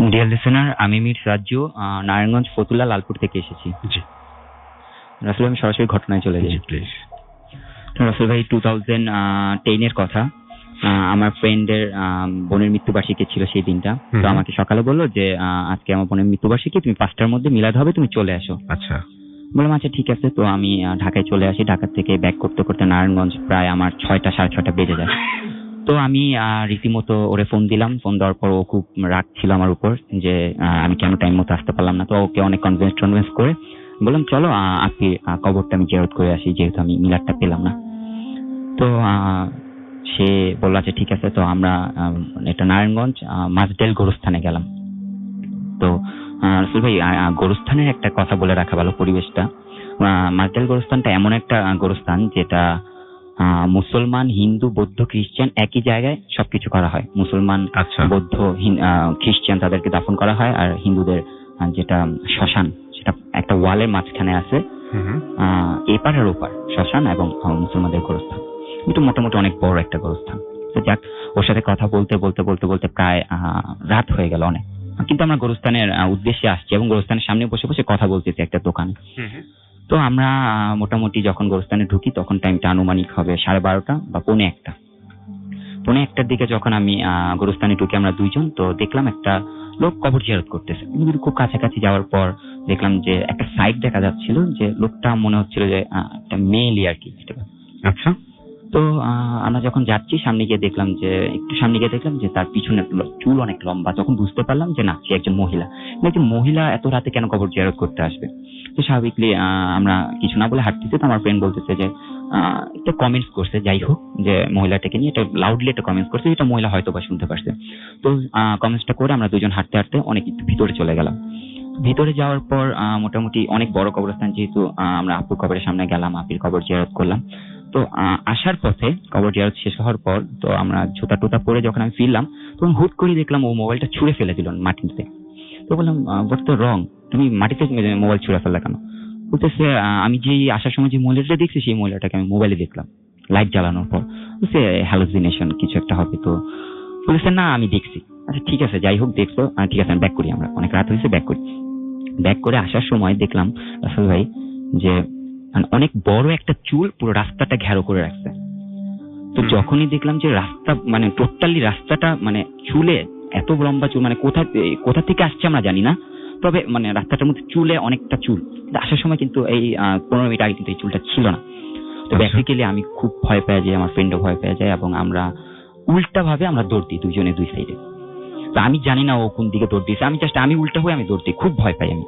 Deer listener, আমি মির রাজ্য নারায়ণগঞ্জ ফতুল্লা লালপুর থেকে এসেছি। জি রাসেল, আমি সরাসরি ঘটনায় চলে যাই। প্লিজ। রাসেল ভাই, 2010-এর কথা। আমার ফ্রেন্ডের বোনের মৃত্যুবার্ষিকী ছিল সেই দিনটা। তো আমাকে সকালে বললো যে আজকে আমার বোনের মৃত্যুবার্ষিকী, তুমি 5টার মধ্যে মিলাদ হবে, তুমি চলে আসো। আচ্ছা, বললাম আচ্ছা ঠিক আছে। তো আমি ঢাকায় চলে আসি। ঢাকা থেকে ব্যাক করতে করতে নারায়ণগঞ্জ প্রায় আমার 6টা সাড়ে 6টা বেজে যায়। তো আমি রীতিমতো ওরে ফোন দিলাম। ফোন দেওয়ার পর ও খুব রাগ ছিল আমার উপর যে আমি কেন টাইম মতো আসতে পারলাম না। তো ওকে অনেক কনভিন্স করে বললাম চলো আপনি কবরটা আমি জিয়ারত করে আসি, যেহেতু আমি মিলাদটা পেলাম না। তো সে বলল আচ্ছা ঠিক আছে। তো আমরা এটা নারায়ণগঞ্জ মাসডেল গোরস্থানে গেলাম। তো রাসেল ভাই, গোরস্থানের একটা কথা বলে রাখা ভালো পরিবেশটা। মাসডেল গোরস্থানটা এমন একটা গোরস্থান যেটা মুসলমান, হিন্দু, বৌদ্ধ, খ্রিস্টান একই জায়গায় সবকিছু করা হয়। মুসলমান, বৌদ্ধ, খ্রিস্টান তাদেরকে দাফন করা হয়, আর হিন্দুদের যেটা শ্মশান সেটা একটা ওয়ালের মাঝখানে আছে। এপার আর ওপার শ্মশান এবং মুসলমানদের গোরস্থান। কিন্তু মোটামুটি অনেক বড় একটা গোরস্থান। তো যাক, ওর সাথে কথা বলতে বলতে বলতে বলতে প্রায় রাত হয়ে গেল অনেক। কিন্তু আমরা গোরস্থানের উদ্দেশ্যে আসছি এবং গোরস্থানের সামনে বসে বসে কথা বলতেছি একটা দোকানে। তো আমরা মোটামুটি যখন গোরস্থানে ঢুকি তখন টাইমটা আনুমানিক হবে 12:30 বা 1:45। 1:45-টার দিকে যখন আমি গোরস্থানে ঢুকি, আমরা দুইজন, তো দেখলাম একটা লোক কবর জিয়ারত করতেছে। খুব কাছাকাছি যাওয়ার পর দেখলাম যে একটা সাইড দেখা যাচ্ছিল, যে লোকটা মনে হচ্ছিল যে একটা মেয়েলি আর কি। আচ্ছা। তো আমরা যখন যাচ্ছি সামনে গিয়ে দেখলাম যে তার পিছনে চুল অনেক লম্বা। তখন বুঝতে পারলাম যে না, সে একজন মহিলা। একজন মহিলা এত রাতে কেন কবর জিয়ারত করতে আসবে? তো স্বাভাবিকলি আমরা কিছু না বলে হাঁটতেছি। তো আমার ফ্রেন্ড বলতেছে যে একটা কমেন্টস করছে, যাই হোক, যে মহিলাটাকে নিয়ে একটা লাউডলি একটা কমেন্টস করছে, যেটা মহিলা হয়তো বা শুনতে পারছে। তো কমেন্টসটা করে আমরা দুজন হাঁটতে হাঁটতে অনেক একটু ভিতরে চলে গেলাম। ভিতরে যাওয়ার পর মোটামুটি অনেক বড় কবরস্থান, যেহেতু আমরা আপুর কবরের সামনে গেলাম, আপির কবর জিয়ারত করলাম। তো আসার পথে কবর জিয়ারত শেষ হওয়ার পর তো আমরা জুতা টুতা পরে যখন আমি ফিরলাম, তখন হুট করে দেখলাম ও মোবাইলটা ছুঁড়ে ফেলে দিল মাটিতে। তো বললাম হোয়াটস দ্য রং, তুমি মাটিতে মোবাইল ছুঁড়ে ফেললা কেন? বলতেছে আমি যে আসার সময় যে মহিলাটা দেখছি সেই মহিলাটাকে আমি মোবাইলে দেখলাম লাইট জ্বালানোর পর। বলছে হ্যালুসিনেশন কিছু একটা হবে। তো বলতেছে না আমি দেখছি। আচ্ছা ঠিক আছে, যাই হোক দেখছো, ঠিক আছে আমি ব্যাক করি, আমরা অনেক রাত হয়েছে, ব্যাক করি। ব্যাক করে আসার সময় দেখলাম রাসেল ভাই যে অনেক বড় একটা চুল পুরো রাস্তাটা ঘেরো করে রাখছে। তো যখনই দেখলাম যে রাস্তা মানে টোটালি রাস্তাটা মানে চুলে, এত লম্বা চুল, মানে কোথা থেকে আসছে আমরা জানি না, তবে মানে রাস্তাটার মধ্যে চুলে অনেকটা চুল। আসার সময় কিন্তু এই 15 মিনিট আগে কিন্তু এই চুলটা ছিল না। তো বেসিক্যালি আমি খুব ভয় পেয়ে যাই, আমার ফ্রেন্ডও ভয় পেয়ে যায়, এবং আমরা উল্টা ভাবে আমরা দৌড় দিই দুইজনে দুই সাইডে। তো আমি জানি না ও কোন দিকে দৌড় দিয়েছে, আমি উল্টা হয়ে আমি দৌড় দিই, খুব ভয় পাই আমি।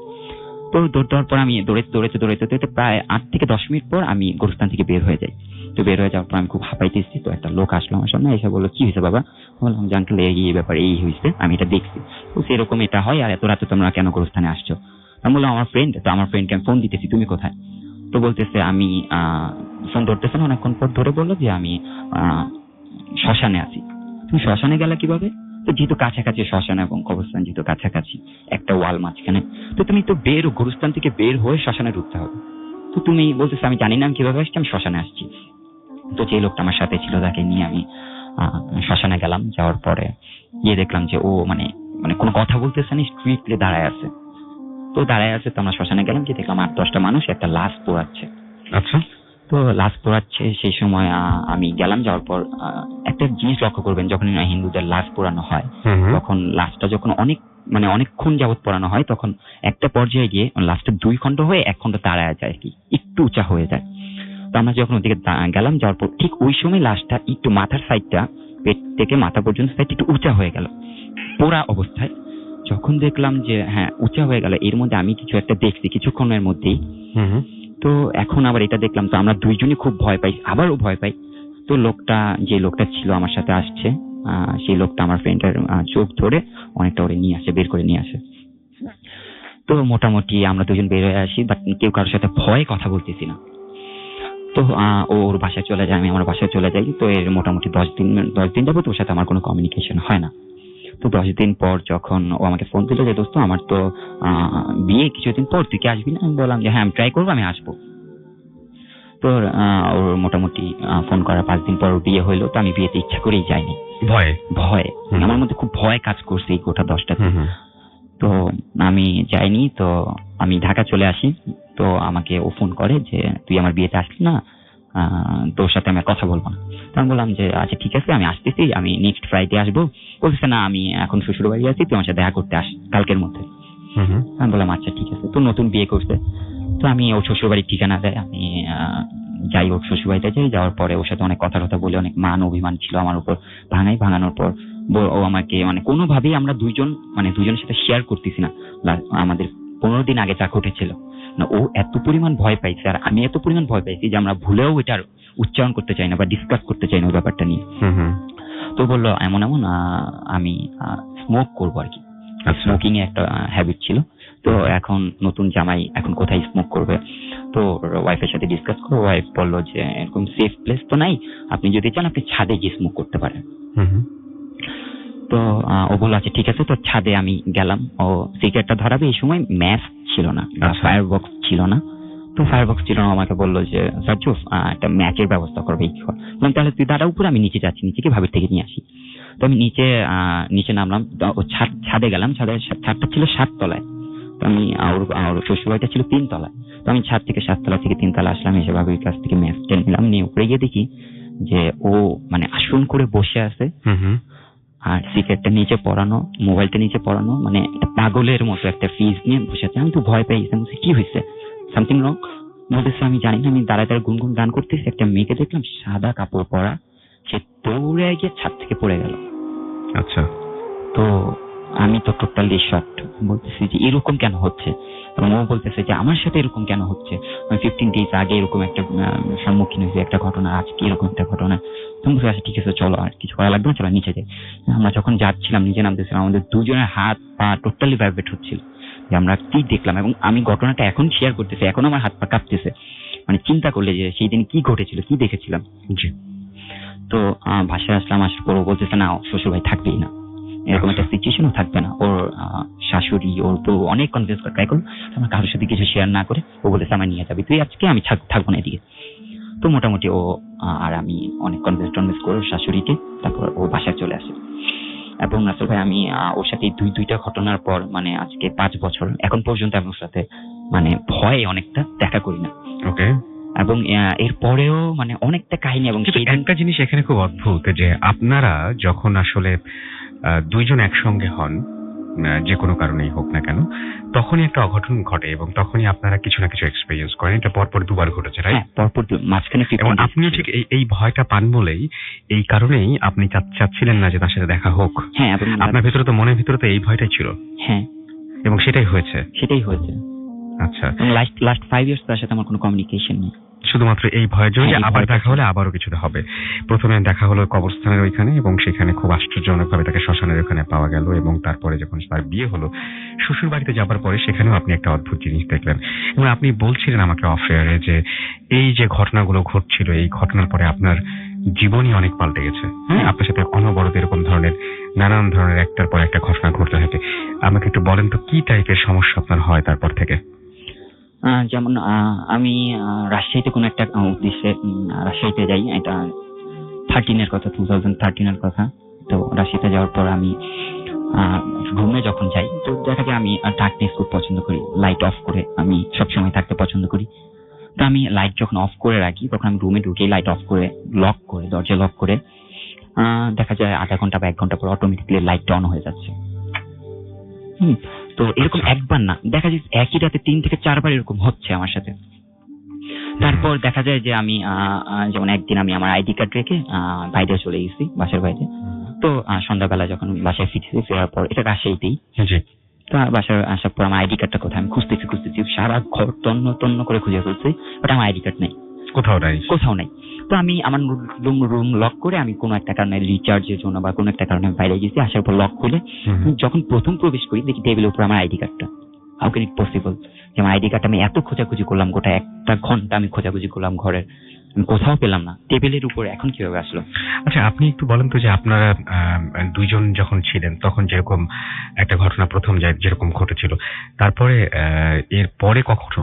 তো দৌড় দেওয়ার পর আমি দৌড়াতে প্রায় 8 থেকে 10 মিনিট পর আমি গোরস্থান থেকে বের হয়ে যাই। তো বের হয়ে যাওয়ার পর আমি খুব হাঁপাইতেছি। তো একটা লোক আসলো আমার সামনে, এসে বললো কি হয়েছে বাবা? বললাম যে আঙ্কেল এই ব্যাপার এই হয়েছে, আমি এটা দেখছি। তো সেরকম এটা হয়, আর এত রাতে তোমরা কেন গোরস্থানে আসছো? আমি বললাম আমার ফ্রেন্ডকে আমি ফোন দিতেছি, তুমি কোথায়? তো বলতেছে আমি ফোন ধরতেছে না, অনেকক্ষণ পর ধরে বললো যে আমি শ্মশানে আছি। তুমি শ্মশানে গেলে কিভাবে? তো যেহেতু কাছাকাছি শ্মশান এবং কবরস্থান, যেহেতু কাছাকাছি একটা ওয়াল মাঝখানে, তো তুমি তো গোরস্থান থেকে বের হয়ে শ্মশানে ঢুকতে হবে। তো তুমি বলতেছো আমি জানি না আমি কিভাবে আসছি, আমি শ্মশানে আসছি। তো যে লোকটা আমার সাথে ছিল তাকে নিয়ে আমি শ্মশানে গেলাম। যাওয়ার পরে গিয়ে দেখলাম যে ও মানে কোনো কথা বলতেছে না, স্ট্রিক্টলি দাঁড়ায় আছে। তো আমরা শ্মশানে গেলাম, গিয়ে দেখলাম 8-10টা মানুষ একটা লাশ পোড়াচ্ছে। আচ্ছা। তো লাশ পোড়াচ্ছে, সেই সময় আমি গেলাম। যাওয়ার পর একটা জিনিস লক্ষ্য করবেন, যখন হিন্দুদের লাশ পোড়ানো হয় তখন লাশটা যখন অনেকক্ষণ যাবত পোড়ানো হয়, তখন একটা পর্যায়ে গিয়ে লাশটা 2 খণ্ড হয়ে 1 খণ্ড দাঁড়ায় যায়, কি একটু উঁচা হয়ে যায়। তো আমরা যখন ওদিকে গেলাম, যাওয়ার পর ঠিক ওই সময় লাশটা একটু মাথার সাইডটা, পেট থেকে মাথা পর্যন্ত সাইডটা একটু উঁচা হয়ে গেল পোড়া অবস্থায়। যখন দেখলাম যে হ্যাঁ উঁচা হয়ে গেল, এর মধ্যে আমি কিছু একটা দেখছি কিছুক্ষণের মধ্যেই। তো এখন আবার এটা দেখলাম, তো আমরা দুইজনই খুব ভয় পাই, আবারও ভয় পাই। তো যে লোকটা ছিল আমার সাথে আসছে, সেই লোকটা আমার ফ্রেন্ডের চোখ ধরে অনেকটা বের করে নিয়ে আসে। তো মোটামুটি আমরা দুজন বের হয়ে আসি, বাট কেউ কারোর সাথে ভয়ে কথা বলতেছি না। তো ওর বাসায় চলে যায়, আমি আমার বাসায় চলে যাই। তো এর মোটামুটি 10 দিন যাবত ওর সাথে আমার কোনো কমিউনিকেশন হয় না। তো 10 দিন পর যখন ও আমাকে ফোন দিল যে দোস্ত আমার তো বিয়ে কিছুদিন পর, তুই কি আসবি না? আমি বললাম যে হ্যাঁ আমি ট্রাই করবো, আমি আসবো। তো ওর মোটামুটি ফোন করার 5 দিন পর বিয়ে হইলো। তো আমি বিয়েতে ইচ্ছা করেই যাইনি, ভয়ে আমার মধ্যে খুব ভয় কাজ করছে এই গোটা 10টা দিন। তো আমি যাইনি, তো আমি ঢাকা চলে আসি। তো আমাকে ও ফোন করে যে তুই আমার বিয়েতে আসলি না, তোর সাথে আমি আর কথা বলবো না। তো আমি বললাম যে আচ্ছা ঠিক আছে, আমি আসতেছি, আমি নেক্সট ফ্রাইডে আসবো। বলছে না, আমি এখন শ্বশুর বাড়ি আছি, তুই আমার সাথে দেখা করতে আস কালকের মধ্যে। আমি বললাম আচ্ছা ঠিক আছে। তো নতুন বিয়ে করছে, তো আমি ওর শ্বশুর বাড়ির ঠিকানা দেয়, আমি যাই ওর শ্বশুর বাড়িতে যাই। যাওয়ার পরে ওর সাথে অনেক কথা বলে, অনেক মান অভিমান ছিল আমার উপর, ভাঙানোর পর ও আমাকে মানে কোনোভাবেই আমরা দুজনের সাথে শেয়ার করতেছি না আমাদের 15 দিন আগে যা ঘটেছিল না। ও এত পরিমাণ ভয় পাইছে আর আমি এত পরিমাণ ভয় পাইছি যে আমরা ভুলেও এটার উচ্চারণ করতে চাই না বা ডিসকাস করতে চাই না ওই ব্যাপারটা নিয়ে। তো বললো এমন আমি স্মোক করবো আর কি, স্মোকিং এ একটা হ্যাবিট ছিল। তো এখন নতুন জামাই এখন কোথায় স্মোক করবে, তো ওয়াইফের সাথে ডিসকাস করে ওয়াইফ বললো যে এরকম সেফ প্লেস তো নাই, আপনি যদি চান আপনি ছাদে গিয়ে স্মোক করতে পারেন। তো ও বললো আচ্ছা ঠিক আছে। তো ছাদে আমি গেলাম, ও সিগারেটটা ধরাবে, এই সময় ম্যাচ ছিল না, ফায়ার বক্স ছিল না। তো ফায়ার বক্স ছিল না, আমাকে বললো যে সার্জুফ একটা ম্যাচের ব্যবস্থা করবে। তাহলে তুই দাঁড়া উপরে, আমি নিচে যাচ্ছি, নিচে গিয়ে ভাবির থেকে নিয়ে আসি। তো আমি নিচে নামলাম, ছাদে গেলাম। ছাদটা ছিল 7 তলায়, তো আমি ওর শ্বশুরবাড়িটা ছিল 3 তলায়। তো আমি ছাদ থেকে 7 তলা থেকে 3 তলা আসলাম, এসে ভাবির কাছ থেকে ম্যাচ টেনে নিলাম, নিয়ে উপরে গিয়ে দেখি যে ও মানে আসন করে বসে আছে, আর সিগারেটটা নিচে পড়ানো, মোবাইলটা নিচে পড়ানো, মানে পাগলের মতো একটা ফিজ নিয়ে বসে আছে। আমি তো ভয় পেয়ে গেছি, কি হয়েছে, সামথিং রং বলতেছে। আমি জানি না, আমি দাঁড়ায় গুনগুন গান করতেছি, একটা মেয়েকে দেখলাম সাদা কাপড় পরা, সে দৌড়ে গিয়ে ছাদ থেকে পড়ে গেল। আচ্ছা। তো আমি তো টোটালি শকড, বলতেছি যে এরকম কেন হচ্ছে, এবং ও বলতেছে যে আমার সাথে এরকম কেন হচ্ছে, 15 ডেজ আগে এরকম একটা সম্মুখীন হয়েছে একটা ঘটনা, আজকে এরকম একটা ঘটনা। তুমি বলছো আচ্ছা ঠিক আছে চলো, আর কিছু করা লাগবে না, চলো নিচে যাই। আমরা যখন যাচ্ছিলাম, নিচে নামতেছিলাম, আমাদের দুজনের হাত পা টোটালি ভাইব্রেট হচ্ছিল যে আমরা কি দেখলাম। এবং আমি ঘটনাটা এখন শেয়ার করতেছি, এখন আমার হাত পা কাঁপতেছে, মানে চিন্তা করলে যে সেই দিন কি ঘটেছিল, কি দেখেছিলাম। জি। তো বাসায় আসলাম, আসার পর ও বলতেছে না শ্বশুর ভাই থাকবেই না, এরকম একটা সিচুয়েশনও থাকবে না। ওর শাশুড়ি ওর তো অনেক কনভিন্স করে ট্রাই করলো, আমার কারোর সাথে কিছু শেয়ার না করে ও বলেছে আমার নিয়ে যাবি তুই আজকে, আমি থাকবো না এদিকে। তো মোটামুটি ও আর আমি অনেক কনভিন্স করে শাশুড়িকে, তারপর ও বাসায় চলে আসে। এবং আসলে ভাই আমি ওর সাথে দুইটা ঘটনার পর মানে আজকে 5 বছর এখন পর্যন্ত আমি ওর সাথে মানে ভয়ে অনেকটা দেখা করি না। ওকে। এবং এর পরেও মানে অনেকটা কাহিনী। এবং একটা জিনিস এখানে খুব অদ্ভুত যে আপনারা যখন আসলে দুইজন একসঙ্গে হন, যে কোনো কারণেই হোক না কেন, তখনই একটা অঘটন ঘটে এবং তখনই আপনারা কিছু না কিছু এক্সপেরিয়েন্স করেন। এটা পরপর 2বার ঘটেছে, রাইট? পরপর মাঝখানে। এবং আপনিও ঠিক এই ভয়টা পান বলেই, এই কারণেই আপনি চাচ্ছিলেন না যে তার সাথে দেখা হোক। হ্যাঁ, এবং আপনার ভিতরে তো, মনের ভিতরে তো এই ভয়টাই ছিল। হ্যাঁ, এবং সেটাই হয়েছে। আচ্ছা। লাস্ট 5 ইয়ার্স তার সাথে আমার কোনো কমিউনিকেশন নেই, শুধুমাত্র এই ভয়ের জন্য যে আবার দেখা হলে আবারও কিছুটা হবে। প্রথমে দেখা হলো কবরস্থানের ওইখানে, এবং সেখানে খুব আশ্চর্যজনকভাবে তাকে শ্মশানের ওখানে পাওয়া গেল। এবং তারপরে যখন তার বিয়ে হলো, শ্বশুর বাড়িতে যাবার পরে সেখানেও আপনি একটা অদ্ভুত জিনিস দেখলেন। এবং আপনি বলছিলেন আমাকে অফ এয়ারে যে এই যে ঘটনাগুলো ঘটছিল, এই ঘটনার পরে আপনার জীবনই অনেক পাল্টে গেছে। হ্যাঁ, আপনার সাথে অনবরত এরকম ধরনের নানান ধরনের একটার পর একটা ঘটনা ঘটতে থাকে। আমাকে একটু বলেন তো কি টাইপের সমস্যা আপনার হয় তারপর থেকে? যেমন আমি রাজশাহীতে কোনো একটা উদ্দেশ্যে রাজশাহীতে যাই, এটা 2013 এর কথা। তো রাজশাহীতে যাওয়ার পর আমি রুমে যখন যাই, তো দেখা যায় আমি ডার্কনেস খুব পছন্দ করি, লাইট অফ করে আমি সবসময় থাকতে পছন্দ করি। তো আমি লাইট যখন অফ করে রাখি, তখন আমি রুমে ঢুকে লাইট অফ করে দরজা লক করে দেখা যায় আধা ঘন্টা বা 1 ঘন্টা পর অটোমেটিক্যালি লাইটটা অন হয়ে যাচ্ছে। তো এরকম একবার না, দেখা যায় একই রাতে 3 থেকে 4 বার এরকম হচ্ছে আমার সাথে। তারপর দেখা যায় যে আমি যেমন একদিন আমি আমার আইডি কার্ড রেখে বাইরে চলে গেছি, বাসার বাইরে। তো সন্ধ্যাবেলা যখন বাসায় ফেরার পর, এটা রাজশাহীতেই, তো বাসায় আসার পর আমার আইডি কার্ডটা কোথায় আমি খুঁজতেছি, সারা ঘর তন্ন করে খুঁজে ফেলছি, বাট আমার আইডি কার্ড নেই, কোথাও নাই। তো আমি আমার রুম লক করে আমি কোনো একটা কারণে রিচার্জের জন্য বা কোনো একটা কারণে বাইরে গেছি, আসার পর লক খুলে যখন প্রথম প্রবেশ করি, দেখি টেবিলের উপর আমার আইডি কার্ডটা। হাউ ক্যান ইট পসিবল যে আমার আইডি কার্ডটা আমি এত খোঁজাখুঁজি করলাম, গোটা 1 ঘন্টা আমি খোঁজাখুঁজি করলাম ঘরের, আমি কোথাও পেলাম না, টেবিলের উপর এখন কিভাবে আসলো? আচ্ছা, আপনি একটু বলেন তো যে আপনারা দুইজন যখন ছিলেন তখন যেরকম একটা ঘটনা প্রথম যেরকম ঘটেছিল, তারপরে এর পরে কখনো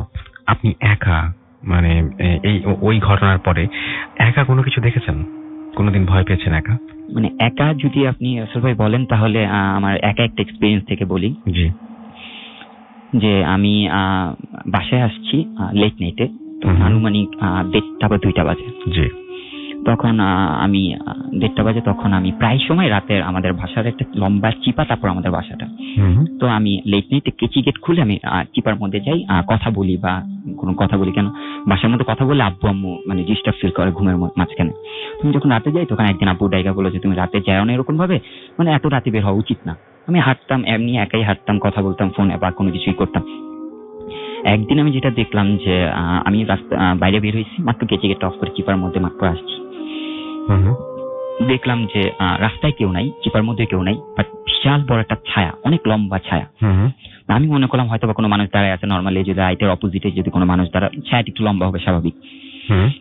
আপনি একা মানে ওই ঘটনার পরে একা কোনো কিছু দেখেছেন? কোনোদিন ভয় পেয়েছেন একা? মানে একা যদি আপনি আসল ভাই বলেন, তাহলে আমার একা একটা এক্সপেরিয়েন্স থেকে বলি। জি। যে আমি বাসায় আসছি লেট নাইটে, আনুমানিক 1:30 বা 2টা বাজে। জি। তখন আমি 1:30 বাজে, তখন আমি প্রায় সময় রাতের আমাদের বাসার একটা লম্বা চিপা, তারপর আমাদের বাসাটা। তো আমি লেট নাইটে কেচি গেট খুলে আমি চিপার মধ্যে যাই, কথা বলি বা কোনো কথা বলি, কেন বাসার মধ্যে কথা বলে আব্বু আম্মু মানে ডিস্টার্ব ফিল করে ঘুমের মাঝখানে। তুমি যখন রাতে যাই তখন একদিন আব্বু ডাইগা বলো যে তুমি রাতে যাও না এরকম ভাবে, মানে এত রাতে বের হওয়া উচিত না। আমি হাঁটতাম, এমনি একাই হাঁটতাম, কথা বলতাম ফোনে বা কোনো কিছুই করতাম। একদিন আমি যেটা দেখলাম যে আমি রাস্তা বাইরে বের হয়েছি, মাত্র কেচি গেটটা অফ করে চিপার মধ্যে মাত্র আসছি, দেখলাম যে রাস্তায় কেউ নাই, চিপার মধ্যে কেউ নাই, বাট বিশাল বড় একটা ছায়া, অনেক লম্বা ছায়া। আমি মনে করলাম হয়তো বা কোনো মানুষ দাঁড়ায় আছে, নর্মালি যদি লাইটের অপোজিটে যদি কোনো মানুষ দাঁড়ায় ছায়াটা একটু লম্বা হবে স্বাভাবিক।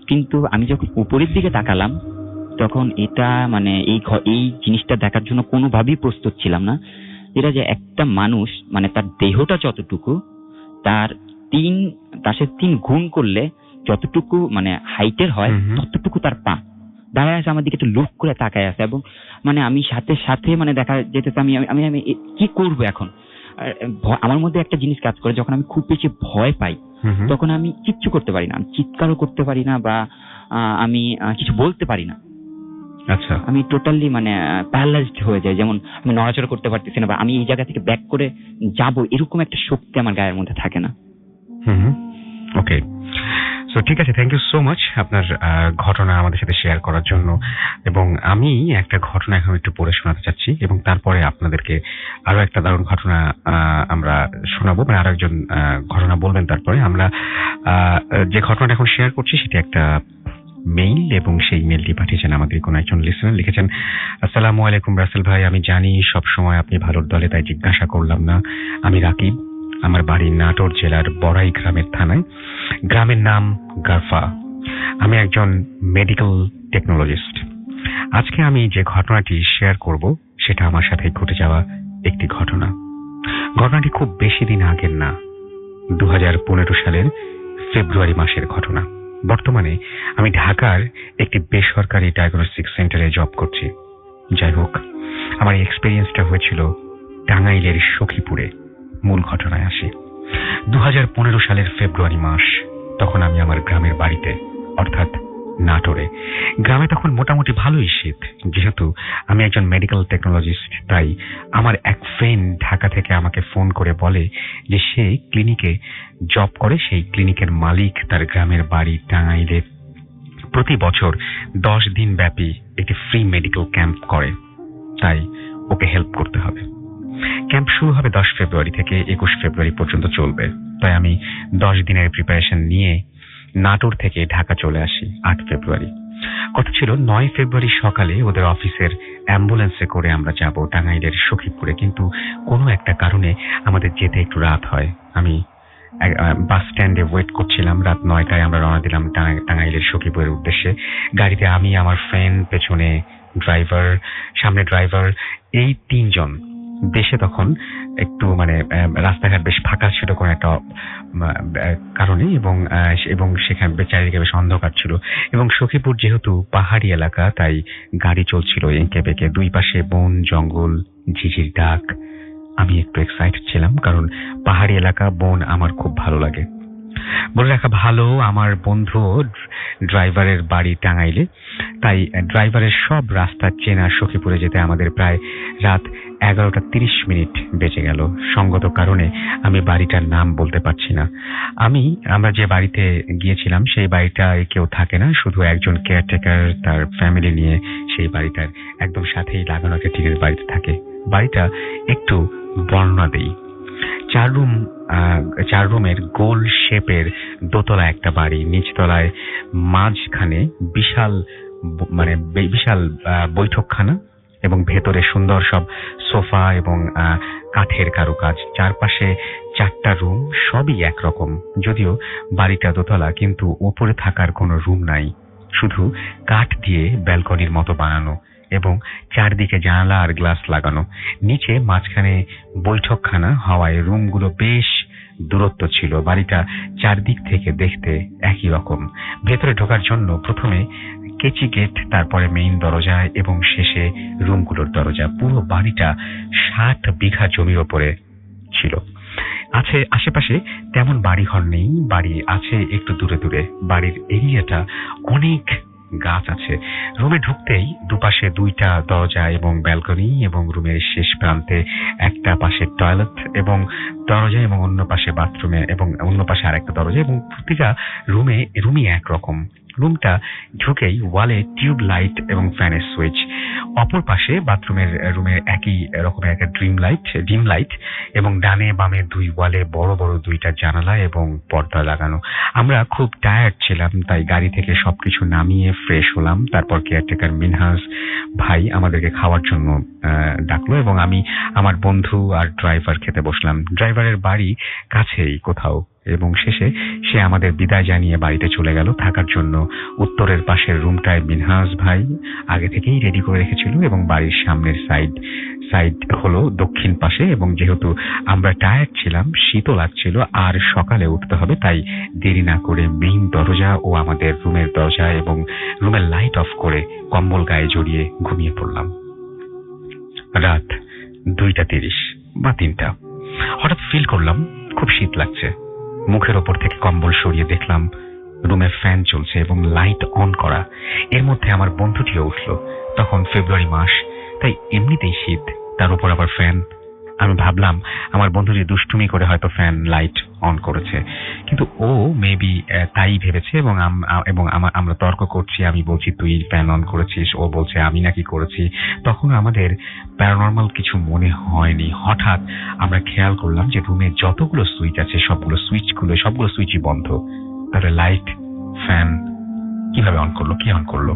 কিন্তু আমি যখন উপরের দিকে তাকালাম তখন এটা মানে এই জিনিসটা দেখার জন্য কোনোভাবেই প্রস্তুত ছিলাম না। এটা যে একটা মানুষ মানে তার দেহটা যতটুকু, তার 3 গুণ করলে যতটুকু মানে হাইটের হয় ততটুকু তার পা, দাঁড়ায় আছে আমার দিকে, একটু লুক করে তাকায় আছে। এবং মানে আমি সাথে সাথে মানে দেখা যেতেছে আমি আমি আমি কি করবো এখন। আমার মধ্যে একটা জিনিস কাজ করে, যখন আমি খুব বেশি ভয় পাই তখন আমি কিচ্ছু করতে পারি না, আমি চিৎকারও করতে পারি না বা আমি কিছু বলতে পারি না। আচ্ছা, আমি টোটালি মানে প্যারালাইজড হয়ে যায়, যেমন আমি নড়াচড়া করতে পারতেছি না বা আমি এই জায়গা থেকে ব্যাক করে যাব এরকম একটা শক্তি আমার গায়ের মধ্যে থাকে না। ওকে, সো ঠিক আছে, থ্যাংক ইউ সো মাচ আপনার ঘটনা আমাদের সাথে শেয়ার করার জন্য। এবং আমি একটা ঘটনা এখন একটু পড়ে শোনাতে চাচ্ছি এবং তারপরে আপনাদেরকে আরো একটা দারুণ ঘটনা আমরা শোনাবো, মানে আরো একজন ঘটনা বলবেন। তারপরে আমরা যে ঘটনাটা এখন শেয়ার করছি সেটি একটা মেইল, এবং সেই মেইলটি পাঠিয়েছেন আমাদের কোনো একজন লিসেনার। লিখেছেন, আসসালামু আলাইকুম রাসেল ভাই, আমি জানি সব সময় আপনি ভালোর দলে, তাই জিজ্ঞাসা করলাম না। আমি রাকিব, আমার বাড়ি নাটোর জেলার বড়াই গ্রামের থানায়, গ্রামের নাম গারফা। আমি একজন মেডিকেল টেকনোলজিস্ট। আজকে আমি যে ঘটনাটি শেয়ার করব সেটা আমার সাথে ঘটে যাওয়া একটি ঘটনা। ঘটনাটি খুব বেশি দিন আগের না, 2015 সালের ফেব্রুয়ারি মাসের ঘটনা। বর্তমানে আমি ঢাকার একটি বেসরকারি ডায়াগনস্টিক সেন্টারে জব করছি। যাই হোক, আমার এই এক্সপেরিয়েন্সটা হয়েছিল টাঙ্গাইলের সখীপুরে। মূল ঘটনায় আসি। 2015 সালের ফেব্রুয়ারি মাস, তখন আমি আমার গ্রামের বাড়িতে, অর্থাৎ নাটোরে। গ্রামে তখন মোটামুটি ভালোই শীত। যেহেতু আমি একজন মেডিকেল টেকনোলজিস্ট, তাই আমার এক ফ্রেন্ড ঢাকা থেকে আমাকে ফোন করে বলে যে সে ক্লিনিকে জব করে, সেই ক্লিনিকের মালিক তার গ্রামের বাড়ি টাঙ্গাইলে প্রতি বছর 10 দিন ব্যাপী একটি ফ্রি মেডিকেল ক্যাম্প করে, তাই ওকে হেল্প করতে হবে। ক্যাম্প শুরু হবে 10 ফেব্রুয়ারি থেকে 21 ফেব্রুয়ারি পর্যন্ত চলবে। তাই আমি 10 দিনের প্রিপারেশন নিয়ে নাটোর থেকে ঢাকা চলে আসি 8 ফেব্রুয়ারি। কথা ছিল 9 ফেব্রুয়ারি সকালে ওদের অফিসের অ্যাম্বুলেন্সে করে আমরা যাব টাঙ্গাইলের সখীপুরে, কিন্তু কোনো একটা কারণে আমাদের যেতে একটু রাত হয়। আমি বাস স্ট্যান্ডে ওয়েট করছিলাম। রাত 9টায় আমরা রওনা দিলাম টাঙ্গাইলের সখীপুরের উদ্দেশ্যে। গাড়িতে আমি, আমার ফ্রেন্ড, পেছনে ড্রাইভার, সামনে ড্রাইভার, এই 3 জন। দেশে তখন একটু মানে রাস্তাঘাট বেশ ফাঁকা ছিল কোনো একটা কারণে, এবং সেখানে চারিদিকে বেশ অন্ধকার ছিল। এবং সখীপুর যেহেতু পাহাড়ি এলাকা, তাই গাড়ি চলছিল এঁকে বেঁকে, 2 পাশে বন, জঙ্গল, ঝিঝির ডাক। আমি একটু এক্সাইটেড ছিলাম, কারণ পাহাড়ি এলাকা, বন আমার খুব ভালো লাগে। বলে রাখা ভালো, আমার বন্ধু ড্রাইভারের বাড়ি টাঙ্গাইলে, তাই ড্রাইভারের সব রাস্তা চেনা। সখীপুরে যেতে আমাদের প্রায় রাত 11:30 বেজে গেল। সঙ্গত কারণে আমি বাড়িটার নাম বলতে পারছি না। আমরা যে বাড়িতে গিয়েছিলাম সেই বাড়িটায় কেউ থাকে না, শুধু একজন কেয়ারটেকার তার ফ্যামিলি নিয়ে সেই বাড়িটার একদম সাথেই লাগানো একটা টিনের বাড়িতে থাকে। বাড়িটা একটু বর্ণনা দেই। 4 রুমের গোল শেপের দোতলা একটা বাড়ি, নিচতলায় মাঝখানে বিশাল বৈঠকখানা, এবং ভেতরে সুন্দর সব সোফা এবং কাঠের কারুকাজ। চারপাশে 4টা রুম, সবই একরকম। যদিও বাড়িটা দোতলা, কিন্তু উপরে থাকার কোনো রুম নাই, শুধু কাঠ দিয়ে ব্যালকনির মতো বানানো এবং চারদিকে জানালা আর গ্লাস লাগানো। নিচে মাঝখানে বৈঠকখানা হওয়ায় রুমগুলো বেশ দূরত্ব ছিল। বাড়িটা চারদিক থেকে দেখতে একই রকম। ভেতরে ঢোকার জন্য প্রথমে কেচি গেট, তারপরে মেইন দরজা এবং শেষে রুমগুলোর দরজা। পুরো বাড়িটা 60 বিঘা জমির ওপরে ছিল। আছে আশেপাশে তেমন বাড়ি ঘর নেই, বাড়ি আছে একটু দূরে দূরে। বাড়ির এরিয়াটা অনেক গাছ আছে। রুমে ঢুকতেই দুপাশে 2টা দরজা এবং ব্যালকনি, এবং রুমের শেষ প্রান্তে একটা পাশে টয়লেট এবং দরজা, এবং অন্য পাশে বাথরুমে, এবং অন্য পাশে আরেকটা দরজা, এবং প্রতিটা রুমই একরকম। রুমটা ঢুকেই ওয়ালে টিউব লাইট এবং ফ্যানের সুইচ। অপর পাশে রুমের একই রকমের একটা ডিম লাইট, এবং ডানে বামে 2 ওয়ালে বড় বড় 2টা জানালা এবং পর্দা লাগানো। আমরা খুব টায়ার্ড ছিলাম, তাই গাড়ি থেকে সবকিছু নামিয়ে ফ্রেশ হলাম। তারপর কেয়ারটেকার মিনহাজ ভাই আমাদেরকে খাওয়ার জন্য ডাকলো, এবং আমি আমার বন্ধু আর ড্রাইভার খেতে বসলাম। ড্রাইভারের বাড়ি কাছেই কোথাও, এবং শেষে সে আমাদের বিদায় জানিয়ে বাড়িতে চলে গেল থাকার জন্য। উত্তরের পাশের রুমটায় মিনহাজ ভাই আগে থেকেই রেডি করে রেখেছিল, এবং বাড়ির সামনের সাইড হলো দক্ষিণ পাশে। এবং যেহেতু আমরা টায়ার্ড ছিলাম, শীতও লাগছিল, আর সকালে উঠতে হবে, তাই দেরি না করে মেইন দরজা ও আমাদের রুমের দরজা এবং রুমের লাইট অফ করে কম্বল গায়ে জড়িয়ে ঘুমিয়ে পড়লাম। রাত 2:30 বা 3টা। হঠাৎ ফিল করলাম খুব শীত লাগছে। মুখের ওপর থেকে কম্বল সরিয়ে দেখলাম রুমে ফ্যান চলছে এবং লাইট অন করা। এর মধ্যে আমার বন্ধুটিও উঠলো। তখন ফেব্রুয়ারি মাস, তাই এমনিতেই শীত, তার উপর আবার ফ্যান। আমি ভাবলাম আমার বন্ধুটি দুষ্টুমি করে হয়তো ফ্যান লাইট অন করেছে, কিন্তু ও মেবি তাই ভেবেছে। এবং আমরা তর্ক করছি। আমি বলছি তুই ফ্যান অন করেছিস, ও বলছে আমি নাকি করেছি। তখন আমাদের প্যারানর্মাল কিছু মনে হয়নি। হঠাৎ আমরা খেয়াল করলাম যে রুমে যতগুলো সুইচ আছে সবগুলো সুইচই বন্ধ। তাহলে লাইট ফ্যান কিভাবে অন করলো, কি অন করলো?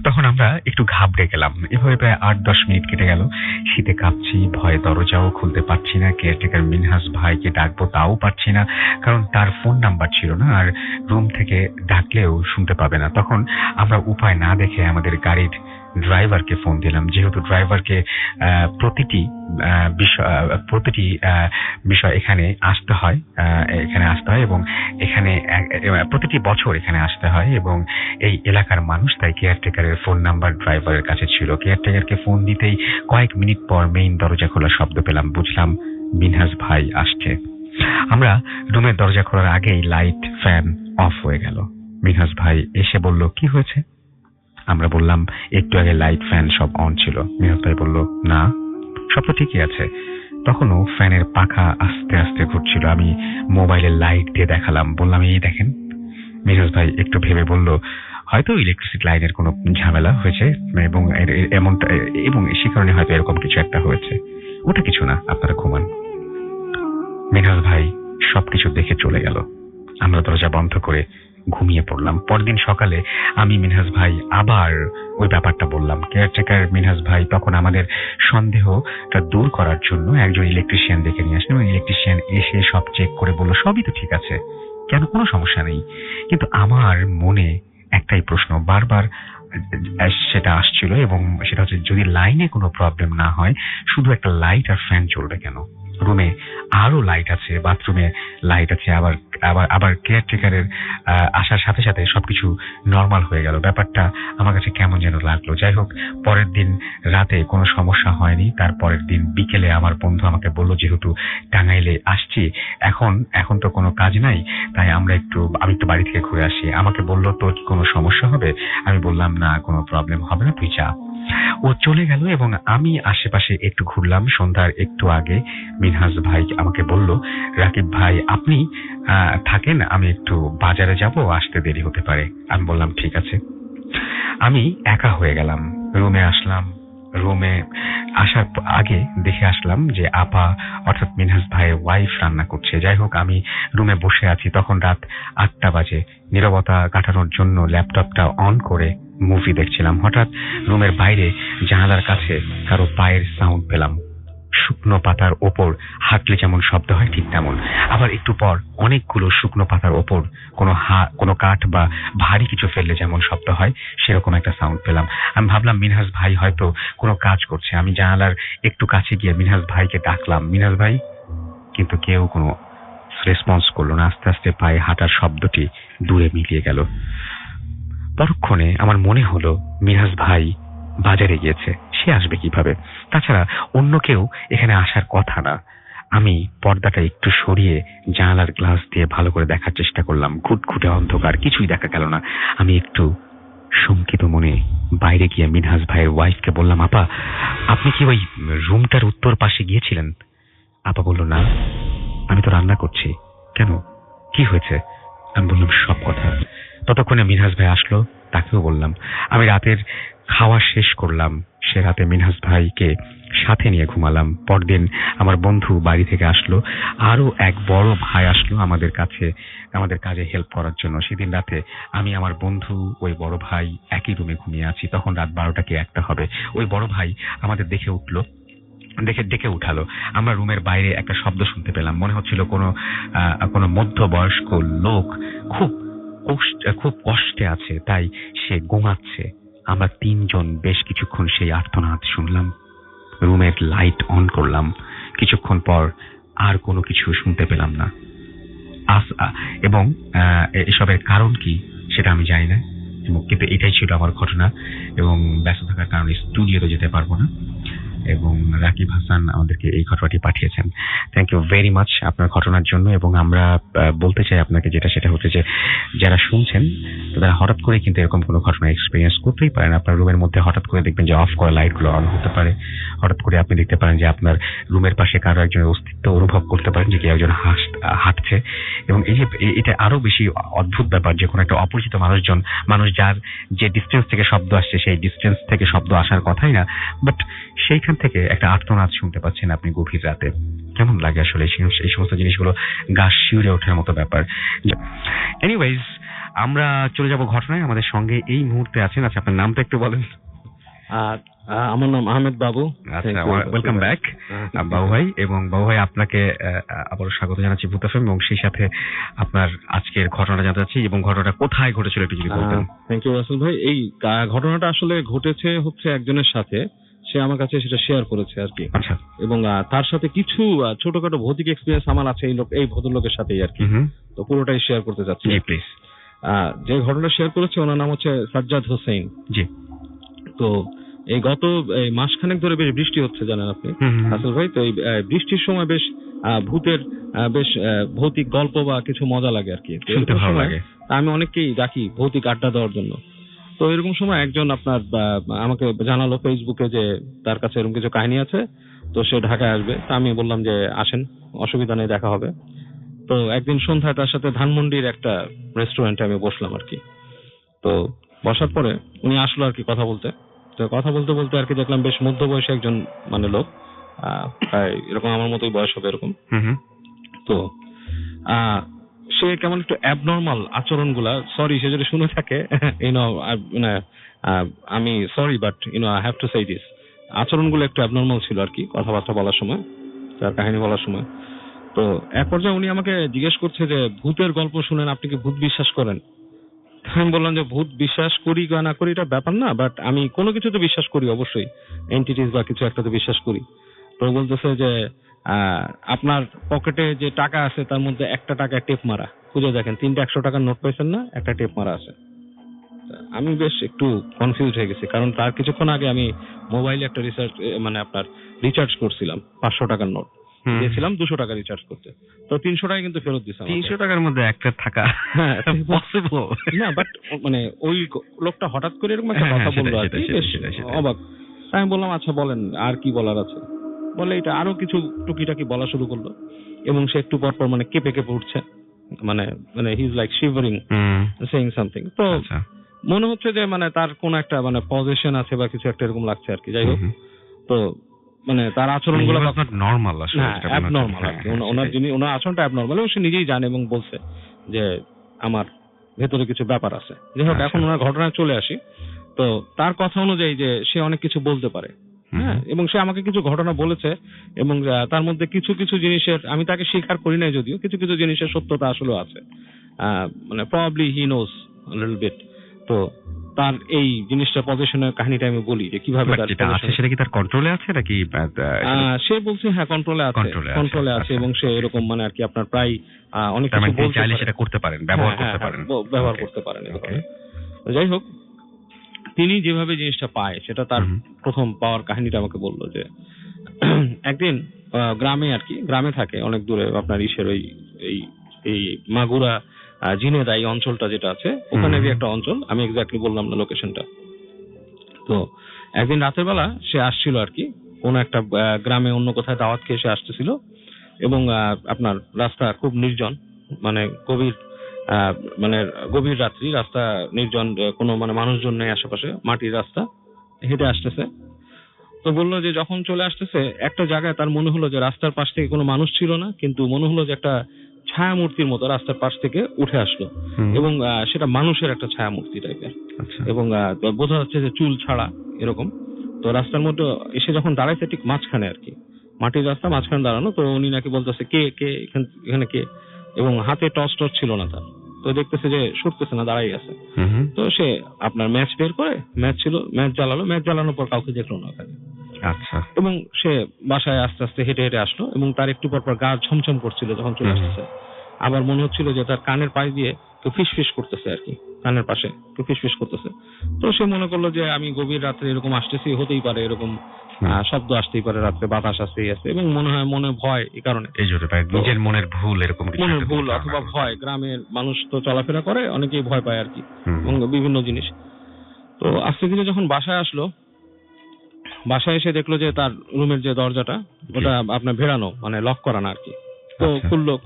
তখন আমরা একটু ঘাবড়ে গেলাম। এভাবে প্রায় 8-10 মিনিট কেটে গেল। শীতে কাঁপছি, ভয়ে দরজাও খুলতে পারছি না। কেয়ারটেকার মিনহাজ ভাইকে ডাকবো, তাও পারছি না, কারণ তার ফোন নাম্বার ছিল না, আর রুম থেকে ডাকলেও শুনতে পাবে না। তখন আমরা উপায় না দেখে আমাদের গাড়ির ড্রাইভারকে ফোন দিলাম। যেহেতু ড্রাইভারকে প্রতিটি বিষয় এখানে আসতে হয় এবং এখানে প্রতিটি বছর এখানে আসতে হয়, এবং এই এলাকার মানুষ, তাই কেয়ারটেকারের ফোন নাম্বার ড্রাইভারের কাছে ছিল। কেয়ারটেকারকে ফোন দিতেই কয়েক মিনিট পর মেইন দরজা খোলার শব্দ পেলাম। বুঝলাম মিনহাজ ভাই আসছে। আমরা রুমের দরজা খোলার আগেই লাইট ফ্যান অফ হয়ে গেল। মিনহাজ ভাই এসে বলল, কি হয়েছে? আমরা বললাম একটু আগে লাইট ফ্যান সব অন ছিল। মিনহাজ ভাই বলল, না, সব তো ঠিকই আছে। তখনও ফ্যানের পাখা আস্তে আস্তে ঘুরছিল। আমি মোবাইলের লাইট দিয়ে দেখালাম, বললাম এই দেখেন। মিনহাজ ভাই একটু ভেবে বলল, হয়তো ইলেকট্রিসিটি লাইনের কোনো ঝামেলা হয়েছে, এবং সে কারণে হয়তো এরকম কিছু একটা হয়েছে। ওটা কিছু না, আপনারা ঘুমান। মিনহাজ ভাই সবকিছু দেখে চলে গেল। আমরা দরজা বন্ধ করে ঘুমিয়ে পড়লাম। পরদিন সকালে আমি মিনহাজ ভাই আবার ওই ব্যাপারটা বললাম। কেয়ারটেকার মিনহাজ ভাই তখন আমাদের সন্দেহটা দূর করার জন্য একজন ইলেকট্রিশিয়ান ডেকে নিয়ে আসলেন, এবং ইলেকট্রিশিয়ান এসে সব চেক করে বলল, সবই তো ঠিক আছে, কেন, কোনো সমস্যা নেই। কিন্তু আমার মনে একটাই প্রশ্ন বারবার সেটা আসছিল, এবং সেটা হচ্ছে যদি লাইনে কোনো প্রবলেম না হয়, শুধু একটা লাইট আর ফ্যান চলবে কেন? রুমে আরো লাইট আছে, বাথরুমে লাইট আছে, আবার কেয়ারটেকারের আসার সাথে সাথে সবকিছু নর্মাল হয়ে গেল। ব্যাপারটা আমার কাছে কেমন যেন লাগলো। যাই হোক, পরের দিন রাতে কোনো সমস্যা হয়নি। তার পরের দিন বিকেলে আমার বন্ধু আমাকে বলল, যেহেতু টাঙ্গাইলে আসছি, এখন তো কোনো কাজ নাই, তাই আমি একটু বাড়ি থেকে ঘুরে আসি। আমাকে বলল, তোর কোনো সমস্যা হবে? আমি বললাম, না, কোনো প্রবলেম হবে না, তুই যা। ও চলে গেল, এবং আমি আশেপাশে একটু ঘুরলাম। সন্ধ্যার একটু আগে মিনহাজ ভাই আমাকে বলল, রাকিব ভাই আপনি থাকেন, আমি একটু বাজারে যাব, আসতে দেরি হতে পারে। আমি বললাম ঠিক আছে। আমি একা হয়ে গেলাম। রুমে আসলাম। রুমে আসার আগে দেখে আসলাম যে আপা, অর্থাৎ মিনহাজ ভাইয়ের ওয়াইফ রান্না করছে। যাই হোক, আমি রুমে বসে আছি। তখন রাত 8টা বাজে। নীরবতা কাটানোর জন্য ল্যাপটপটা অন করে মুভি দেখছিলাম। হঠাৎ রুমের বাইরে জানালার কাছে কারো পায়ের সাউন্ড পেলাম। শুকনো পাতার ওপর হাঁটলে যেমন শব্দ হয় ঠিক তেমন। আবার একটু পর অনেকগুলো শুকনো পাতার ওপর কোনো কাঠ বা ভারী কিছু ফেললে যেমন শব্দ হয়, সেরকম একটা সাউন্ড পেলাম। আমি ভাবলাম মিনহাজ ভাই হয়তো কোনো কাজ করছে। আমি জানালার একটু কাছে গিয়ে মিনহাজ ভাইকে ডাকলাম, মিনহাজ ভাই, কিন্তু কেউ কোনো রেসপন্স করলো না। আস্তে আস্তে পায়ে হাঁটার শব্দটি দূরে মিলিয়ে গেল। পরক্ষণে আমার মনে হলো মিনহাজ ভাই বাজারে গিয়েছে, সে আসবে কিভাবে? তাছাড়া অন্য কেউ এখানে আসার কথা না। আমি পর্দাটা একটু সরিয়ে জানালার গ্লাস দিয়ে ভালো করে দেখার চেষ্টা করলাম। ঘুটঘুটে অন্ধকার, কিছুই দেখা গেল না। আমি একটু শঙ্কিত মনে বাইরে গিয়ে মিনহাজ ভাইয়ের ওয়াইফকে বললাম, আপা আপনি কি ওই রুমটার উত্তর পাশে গিয়েছিলেন? আপা বলল, না, আমি তো রান্না করছি। কেন, কি হয়েছে? আমি বললাম সব কথা। ততক্ষণে মিনহাজ ভাই আসলো, তাকেও বললাম। আমি রাতের খাওয়া শেষ করলাম, সে রাতে মিনহাজ ভাইকে সাথে নিয়ে ঘুমালাম। পরদিন আমার বন্ধু বাড়ি থেকে আসলো, আরো এক বড় ভাই আসলো আমাদের কাছে, আমাদের কাজে হেল্প করার জন্য। সেদিন রাতে আমি, আমার বন্ধু, ওই বড় ভাই একই রুমে ঘুমিয়ে আছি। তখন রাত 12টা কি 1টা হবে। ওই বড় ভাই আমাদের দেখে উঠলো, ডেকে উঠালো। আমরা রুমের বাইরে একটা শব্দ শুনতে পেলাম, মনে হচ্ছিল কোনো মধ্যবয়স্ক লোক খুব কষ্টে আছে, তাই সে ঘুমাচ্ছে। আমরা 3জন বেশ কিছুক্ষণ সেই আর্তনাদ শুনলাম। রুমের লাইট অন করলাম। কিছুক্ষণ পর আর কোনো কিছু শুনতে পেলাম না। এবং এসবের কারণ কি সেটা আমি জানি না, কিন্তু এটাই ছিল আমার ঘটনা। এবং ব্যস্ত থাকার কারণে স্টুডিওতে যেতে পারবো না। এবং রাকিব হাসান আমাদেরকে এই ঘটনাটি পাঠিয়েছেন। থ্যাংক ইউ ভেরি মাচ আপনার ঘটনার জন্য। এবং আমরা বলতে চাই আপনাকে, সেটা হচ্ছে যে যারা শুনছেন তারা হঠাৎ করে কিন্তু এরকম কোনো ঘটনা এক্সপিরিয়েন্স করতেই পারেন। আপনার রুমের মধ্যে হঠাৎ করে দেখবেন যে অফ করা লাইটগুলো অন হতে পারে। হঠাৎ করে আপনি দেখতে পারেন যে আপনার রুমের পাশে কারো একজনের অস্তিত্ব অনুভব করতে পারেন, যে কেউ একজন হাঁটছে। এবং এই যে এটা আরো বেশি অদ্ভুত ব্যাপার, যে কোনো একটা অপরিচিত মানুষ যার যে ডিস্টেন্স থেকে শব্দ আসছে সেই ডিস্টেন্স থেকে শব্দ আসার কথাই না, বাট সেইখান থেকে একটা আর্তনাদ শুনতে পাচ্ছেন আপনি গভীর রাতে। কেমন লাগে আসলে এই সমস্ত জিনিসগুলো, গা শিউরে ওঠার মতো ব্যাপার। এনিওয়েজ, আমরা চলে যাব ঘটনায়। আমাদের সঙ্গে এই মুহূর্তে আছেন, আচ্ছা আপনার নামটা একটু বলেন। আমার নাম আহমেদ বাবু। আচ্ছা, ওয়েলকাম ব্যাক বাবু ভাই। এবং বাবু ভাই, আপনাকে আবারও স্বাগত জানাচ্ছি ভূত এফএম, এবং সেই সাথে আপনার আজকের ঘটনাটা জানতে চাচ্ছি, এবং ঘটনাটা কোথায় ঘটেছিল একটু যদি বলতেন। থ্যাংক ইউ রাসেল ভাই। এই ঘটনাটা আসলে ঘটেছে হচ্ছে একজনের সাথে, সে আমার কাছে সেটা শেয়ার করেছে আর কি। আচ্ছা। এবং তার সাথে কিছু ছোটখাটো ভৌতিক এক্সপিরিয়েন্স আমার আছে এই ভদ্রলোকের সাথেই আর কি। তো পুরোটাই শেয়ার করতে চাচ্ছি। প্লিজ। যে ঘটনা শেয়ার করেছে ওনার নাম হচ্ছে সাজ্জাদ হোসেন। জি। তো এই গত মাসখানেক ধরে বেশ বৃষ্টি হচ্ছে জানেন আপনি রাসেল ভাই। তো এই বৃষ্টির সময় বেশ ভূতের বেশ ভৌতিক গল্প বা কিছু মজা লাগে আর কি। শুনতে ভালো লাগে। আমি অনেককেই ডাকি ভৌতিক আড্ডা দেওয়ার জন্য। তো এরকম সময় একজন আপনার আমাকে জানালো ফেসবুকে যে তার কাছে এরকম কিছু কাহিনী আছে, তো সে ঢাকায় আসবে। তা আমি বললাম যে আসেন, অসুবিধা নেই, দেখা হবে। তো একদিন সন্ধ্যায় তার সাথে ধানমন্ডির একটা রেস্টুরেন্টে আমি বসলাম আর কি। তো বসার পরে উনি আসলো আর কি কথা বলতে। তো কথা বলতে বলতে আর কি দেখলাম বেশ মধ্যবয়সী একজন মানে লোক, প্রায় এরকম আমার মতোই বয়স হবে এরকম। তো সে কেমন একটু অ্যাবনর্মাল আচরণগুলা, সরি সে যদি শুনে থাকে, আমি sorry, but I have to say this, আচরণগুলো একটু অ্যাবনর্মাল ছিল আর কি কথাবার্তা বলার সময়, তার কাহিনী বলার সময়। তো এক পর্যায়ে উনি আমাকে জিজ্ঞেস করছে যে ভূতের গল্প শুনেন, আপনি কি ভূত বিশ্বাস করেন? আমি বললাম যে ভূত বিশ্বাস করি বা না করি এটা ব্যাপার না, বাট আমি কোনো কিছুতে বিশ্বাস করি, অবশ্যই এন্টিটিস বা কিছু একটাতে বিশ্বাস করি। তো বলতেছে যে আপনার পকেটে যে টাকা আছে তার মধ্যে একটা টাকা টেপ মারা, খুঁজে দেখেন 3টা 100 টাকার নোট পাইছেন না, একটা টেপ মারা আছে। আমি বেশ একটু কনফিউজ হয়ে গেছি, কারণ তার কিছুক্ষণ আগে আমি মোবাইলে একটা আপনার রিচার্জ করছিলাম 500 টাকার নোট দিয়েছিলাম 200 টাকা রিচার্জ করতে। তো 300 টাকা কিন্তু ফেরত দিয়েছে। 300 টাকার মধ্যে একটা থাকা পসিবল না, বাট মানে ওই লোকটা হঠাৎ করে এরকম একটা কথা বললো আর কি, বেশ অবাক। আমি বললাম আচ্ছা বলেন আর কি বলার আছে। বলে এটা আরো কিছু টুকিটাকি বলা শুরু করলো, এবং সে একটু পর পর মানে কেঁপে কেঁপে উঠছে, মানে he is like shivering, saying something. তো মনে হচ্ছে যে মানে তার কোন একটা মানে পজিশন আছে বা কিছু একটা এরকম লাগছে আর কি। যাই হোক, তো মানে তার আচরণগুলো নরমাল, আসলে অ্যাবনর্মাল আর কি। ওনার আচরণটা অ্যাবনর্মাল, এবং সে নিজেই জানে এবং বলছে যে আমার ভেতরে কিছু ব্যাপার আছে। যাই হোক, এখন ওনার ঘটনায় চলে আসি। তো তার কথা অনুযায়ী যে সে অনেক কিছু বলতে পারে, হ্যাঁ, এবং সে আমাকে কিছু ঘটনা বলেছে, এবং তার মধ্যে কিছু কিছু জিনিসের আমি তাকে স্বীকার করি নাই, যদিও কিছু কিছু জিনিসের সত্যতা আসলে আছে। মানে probably he knows a little bit. তো তার এই জিনিসটা পজিশনের কাহিনীটা আমি বলি যে কিভাবে সেটা কি তার কন্ট্রোলে আছে নাকি? সে বলছে হ্যাঁ কন্ট্রোলে আছে, এবং সে এরকম মানে আর কি আপনার প্রায় অনেক কিছু বলতে চাইলে সেটা করতে পারেন, ব্যবহার করতে পারেন। যাই হোক, তিনি যেভাবে জিনিসটা পায় সেটা তার প্রথম পাওয়ার কাহিনীটা আমাকে বললো যে একদিন গ্রামে আর কি, গ্রামে থাকে অনেক দূরে, আপনার ইসের ওই এই এই মাগুরা ঝিনেদা এই অঞ্চলটা যেটা আছে ওখানেরই একটা অঞ্চল, আমি এক্স্যাক্টলি বললাম না লোকেশনটা। তো একদিন রাতের বেলা সে আসছিল আর কি, কোন একটা গ্রামে অন্য কোথায় দাওয়াত খেয়ে সে আসতেছিল, এবং আপনার রাস্তা খুব নির্জন, মানে গভীর রাত্রি রাস্তা, নির্জন, কোনো মানে মানুষজন নেই আশেপাশে, মাটির রাস্তা, হেঁটে আসতেছে। তো বললো যে যখন চলে আসতেছে একটা জায়গায় তার মনে হলো যে রাস্তার পাশ থেকে কোনো মানুষ ছিল না, কিন্তু মনে হলো যে একটা ছায়া মূর্তির মতো রাস্তার পাশ থেকে উঠে আসলো, এবং সেটা মানুষের একটা ছায়া মূর্তি টাইপের, এবং বোঝা যাচ্ছে যে চুল ছাড়া এরকম। তো রাস্তার মধ্যে এসে যখন দাঁড়াইছে ঠিক মাঝখানে আর কি, মাটির রাস্তা মাঝখানে দাঁড়ানো, তো উনি নাকি বলতেছে কে কে এখানে কে, এবং হাতে টর্চ ছিল না তার, তো দেখতেছে যে সরতেছে না, দাঁড়াই আছে। তো সে আপনার ম্যাচ বের করে, ম্যাচ জ্বালানোর পর কাউকে দেখলো না ওখানে। আচ্ছা। এবং সে বাসায় আস্তে আস্তে হেঁটে হেঁটে আসলো, এবং তার একটু পর পর গা ছমছম করছিল যখন চলে আসতেছে, আবার মনে হচ্ছিল যে তার কানের পাশ দিয়ে কেউ ফিসফিস করতেছে আর কি, কানের পাশে কেউ ফিসফিস করতেছে। তো সে মনে করলো যে আমি গভীর রাত্রে এরকম আসতেছি, হতেই পারে এরকম শব্দ আসতেই পারে রাত্রে, বাতাস আসতেই আছে, এবং মনে ভয় এই কারণে, এই জন্য নিজের মনের ভুল, এরকম মনের ভুল অথবা ভয়, গ্রামের মানুষ তো চলাফেরা করে, অনেকেই ভয় পায় আর কি, এবং বিভিন্ন জিনিস। তো আস্তে ধীরে যখন বাসায় আসলো, বাসায় এসে দেখলো যে তার রুমের যে দরজাটা ওটা আপনার ভেড়ানো, মানে লক করা না আর কি। তো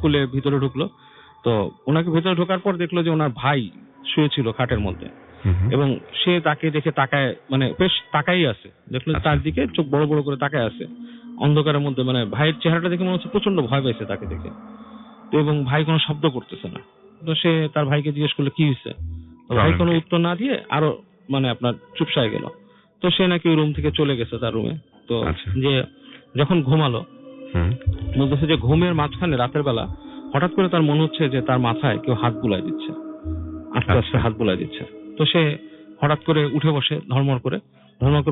খুলে ভিতরে ঢুকলো। তো ওনাকে ভিতরে ঢোকার পর দেখলো যে ওনার ভাই শুয়েছিল খাটের মধ্যে, এবং সে তাকে দেখে তাকায়, মানে বেশ তাকাই আছে, দেখলো তার দিকে চোখ বড় বড় করে তাকায় আছে অন্ধকারের মধ্যে, মানে ভাইয়ের চেহারাটা দেখে মনে হচ্ছে প্রচন্ড ভয় পেয়েছে তাকে দেখে। তো এবং ভাই কোনো শব্দ করতেছে না। তো সে তার ভাইকে জিজ্ঞেস করলো কি হয়েছে, ভাই কোনো উত্তর না দিয়ে আরো মানে আপনার চুপসায় গেল। তো সে নাকি রুম থেকে চলে গেছে তার রুমে। তো যে যখন ঘুমালো, বলতেছে যে ঘুমের মাঝখানে রাতের বেলা হঠাৎ করে তার মনে হচ্ছে যে তার মাথায় কেউ হাত বুলাই দিচ্ছে, আস্তে আস্তে হাত বুলাই দিচ্ছে। তো সে হঠাৎ করে উঠে বসে, ধর্মর করে